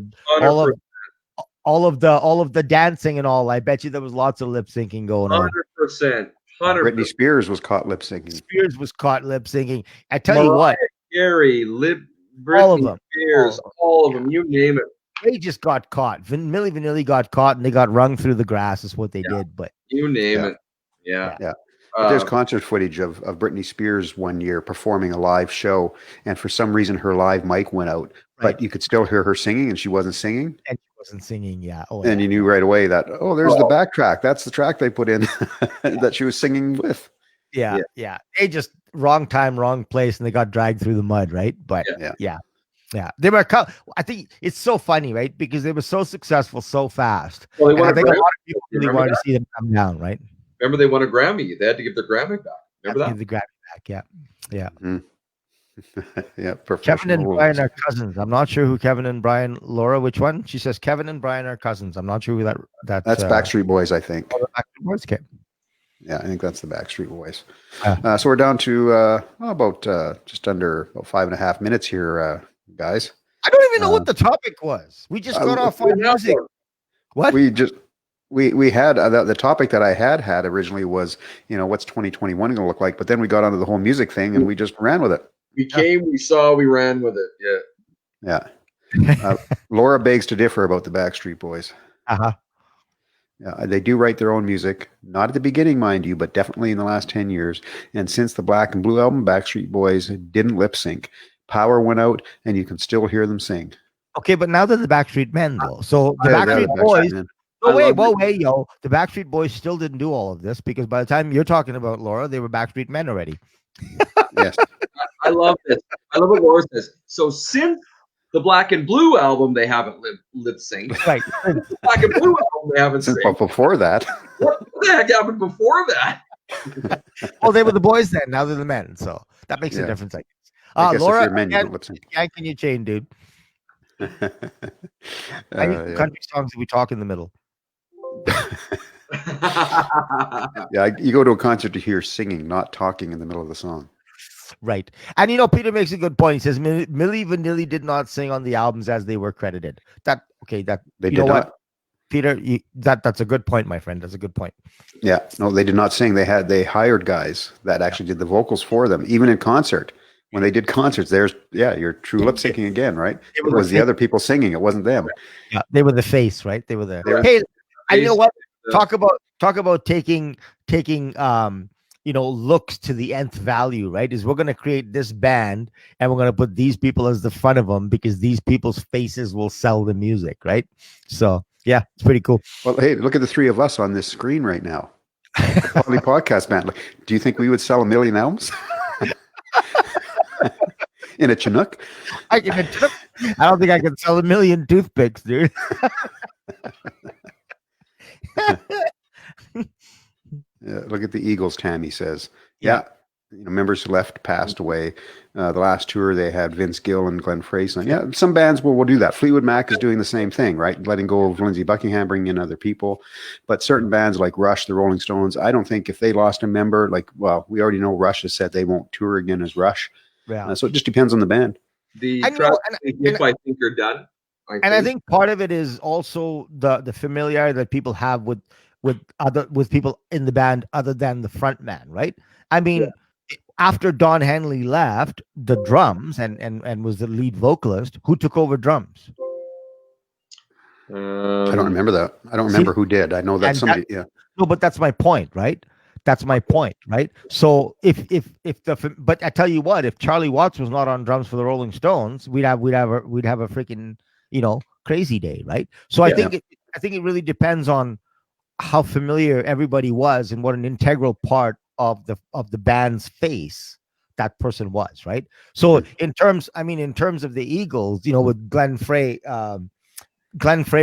dancing and all. I bet you there was lots of lip syncing going on. 100%. Britney Spears was caught lip syncing. I tell you what, Gary, all of them, Spears, all of them. You name it. They just got caught. Milli Vanilli got caught, and they got wrung through the grass. Is what they did. But you name it. Yeah. But there's concert footage of Britney Spears one year performing a live show, and for some reason her live mic went out, but you could still hear her singing, and she wasn't singing. And she wasn't singing. Yeah. And you knew right away that there's the backtrack. That's the track they put in that she was singing with. Yeah. They just wrong time, wrong place, and they got dragged through the mud, right? But yeah. They were. I think it's so funny, right? Because they were so successful so fast. Well, I think a lot of people really wanted to see them come down, right? Remember, they won a Grammy. They had to give their Grammy back. Remember that? Give the Grammy back. Yeah. Mm-hmm. Yeah. Kevin and Brian are cousins. I'm not sure who Kevin and Brian. Laura, which one? She says Kevin and Brian are cousins. I'm not sure who that. That's Backstreet Boys, I think. Backstreet Boys. Okay. Yeah, I think that's the Backstreet Boys. Ah. So we're down to about just under about 5.5 minutes here, guys. I don't even know what the topic was. We just got off on music. What? We had the topic that I had originally was, what's 2021 going to look like? But then we got onto the whole music thing and we just ran with it. We came, we saw, we ran with it. Yeah. Yeah. Laura begs to differ about the Backstreet Boys. Uh-huh. Yeah, they do write their own music, not at the beginning, mind you, but definitely in the last 10 years. And since the Black and Blue album, Backstreet Boys didn't lip sync. Power went out, and you can still hear them sing. Okay, but now they're the Backstreet Men, though. So the Yeah, they're Backstreet the Boys. Men. Wait, yo. The Backstreet Boys still didn't do all of this because by the time you're talking about Laura, they were Backstreet Men already. Yes. I love this. I love what Laura says. So since the Black and Blue album, they haven't lip synced. Right. The Black and Blue album, they haven't Since synced. before that. What the heck happened before that? Well, they were the boys then. Now they're the men. So that makes a difference, I guess. I guess Laura, if you're men, you again, don't lip sync. yanking your chain, dude. I need country songs that we talk in the middle. Yeah, you go to a concert to hear singing, not talking in the middle of the song. Right. And Peter makes a good point. He says Milli Vanilli did not sing on the albums as they were credited. They did not. Peter, that's a good point, my friend. That's a good point. Yeah, no, they did not sing. They hired guys that actually did the vocals for them, even in concert. When they did concerts, you're true lip syncing again, right? It was the other people singing. It wasn't them. Yeah, they were the face, right? They were the. Hey, and you know what? Talk about taking looks to the nth value, right? Is we're going to create this band and we're going to put these people as the front of them because these people's faces will sell the music, right? So yeah, it's pretty cool. Well, hey, look at the three of us on this screen right now. Podlie Podcast band. Do you think we would sell 1 million albums? In a Chinook? I don't think I can sell 1 million toothpicks, dude. Look at the Eagles, Tammy says. Yeah. Members who left passed away. The last tour, they had Vince Gill and Glenn Frey. Yeah, some bands will do that. Fleetwood Mac is doing the same thing, right? Letting go of Lindsey Buckingham, bringing in other people. But certain bands like Rush, the Rolling Stones, I don't think if they lost a member, we already know Rush has said they won't tour again as Rush. Yeah. So it just depends on the band. I think are done. I think part of it is also the familiarity that people have with people in the band other than the front man, right? I mean, after Don Henley left the drums and was the lead vocalist, who took over drums? I don't remember that. I don't remember who did. I know that somebody. No, but that's my point, right? That's my point, right? So but I tell you what, if Charlie Watts was not on drums for the Rolling Stones, we'd have a freaking crazy day, right? So I think it really depends on how familiar everybody was and what an integral part of the band's face that person was, right? So in terms of the Eagles, with Glenn Frey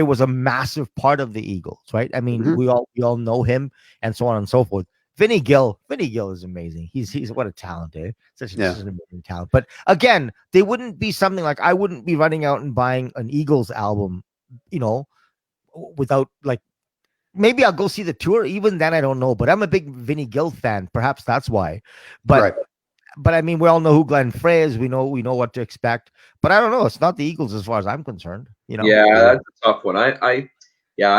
was a massive part of the Eagles, right? I mean, we all know him and so on and so forth. Vinny Gill is amazing. He's what a talent, such an amazing talent. But again, they wouldn't be something like I wouldn't be running out and buying an Eagles album, without maybe I'll go see the tour. Even then, I don't know. But I'm a big Vinny Gill fan. Perhaps that's why. But I mean, we all know who Glenn Frey is. We know what to expect. But I don't know. It's not the Eagles as far as I'm concerned. Yeah, that's a tough one. I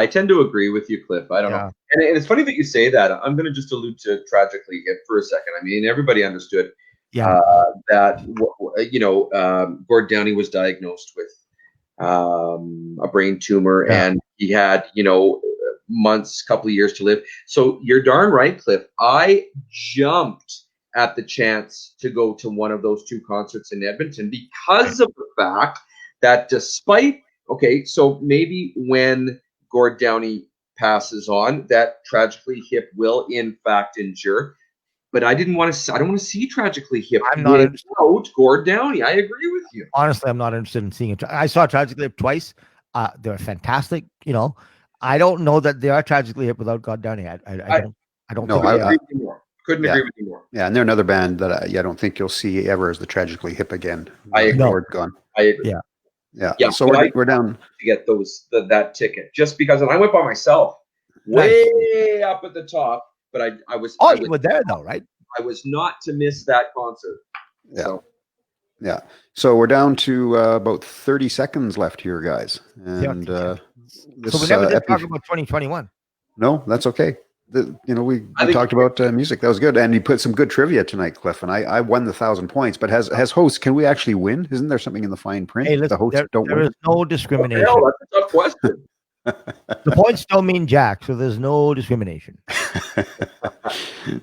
tend to agree with you, Cliff. I don't know. And it's funny that you say that. I'm going to just allude to Tragically Hip for a second. I mean, everybody understood that, Gord Downey was diagnosed with a brain tumor and he had, couple of years to live. So you're darn right, Cliff. I jumped at the chance to go to one of those two concerts in Edmonton because of the fact that so maybe when Gord Downey passes on, that Tragically Hip will in fact endure. But I don't want to see Tragically Hip without Gord Downey. I agree with you. Honestly, I'm not interested in seeing it. I saw Tragically Hip twice. They're fantastic. I don't know that they are Tragically Hip without Gord Downey. I don't know. I agree with you more. Couldn't agree with you more. Yeah, and they're another band that I don't think you'll see ever as the Tragically Hip again. I agree. Gone. I agree. Yeah. So we're down to get that ticket just because, and I went by myself, way up at the top. but I was. Oh, I you was, were there though, right? I was not to miss that concert. Yeah. So Yeah. So we're down to about 30 seconds left here, guys. And this So we never did epi- talk about 2021. No, that's okay. We I think- talked about music. That was good. And you put some good trivia tonight, Cliff. And I won the 1,000 points. But as hosts, can we actually win? Isn't there something in the fine print? Hey, The listen, hosts don't there win. is no discrimination. hell, that's a tough question. The points don't mean jack, so there's no discrimination.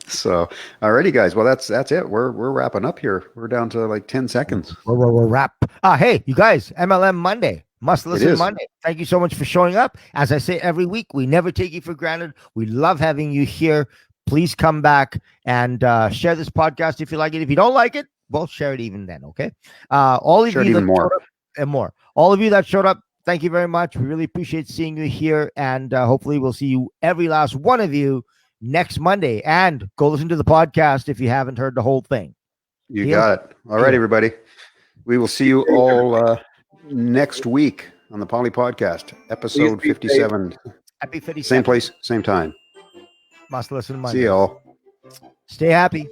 So, alrighty, guys. Well, that's it. We're wrapping up here. We're down to like 10 seconds. We'll wrap. Hey, you guys, MLM Monday. Must listen is. Monday. Thank you so much for showing up. As I say every week, we never take you for granted. We love having you here. Please come back and share this podcast if you like it. If you don't like it, well, share it even then, okay? All of Share it you even that more. showed up and more. All of you that showed up, thank you very much. We really appreciate seeing you here, and hopefully we'll see you, every last one of you, next Monday. And go listen to the podcast if you haven't heard the whole thing. You Deal? got it. All right, everybody. We will see you all next week on the Podlie Podcast, episode Please be 57. Happy 57. Same place, same time. Must listen Monday. See y'all. Stay happy.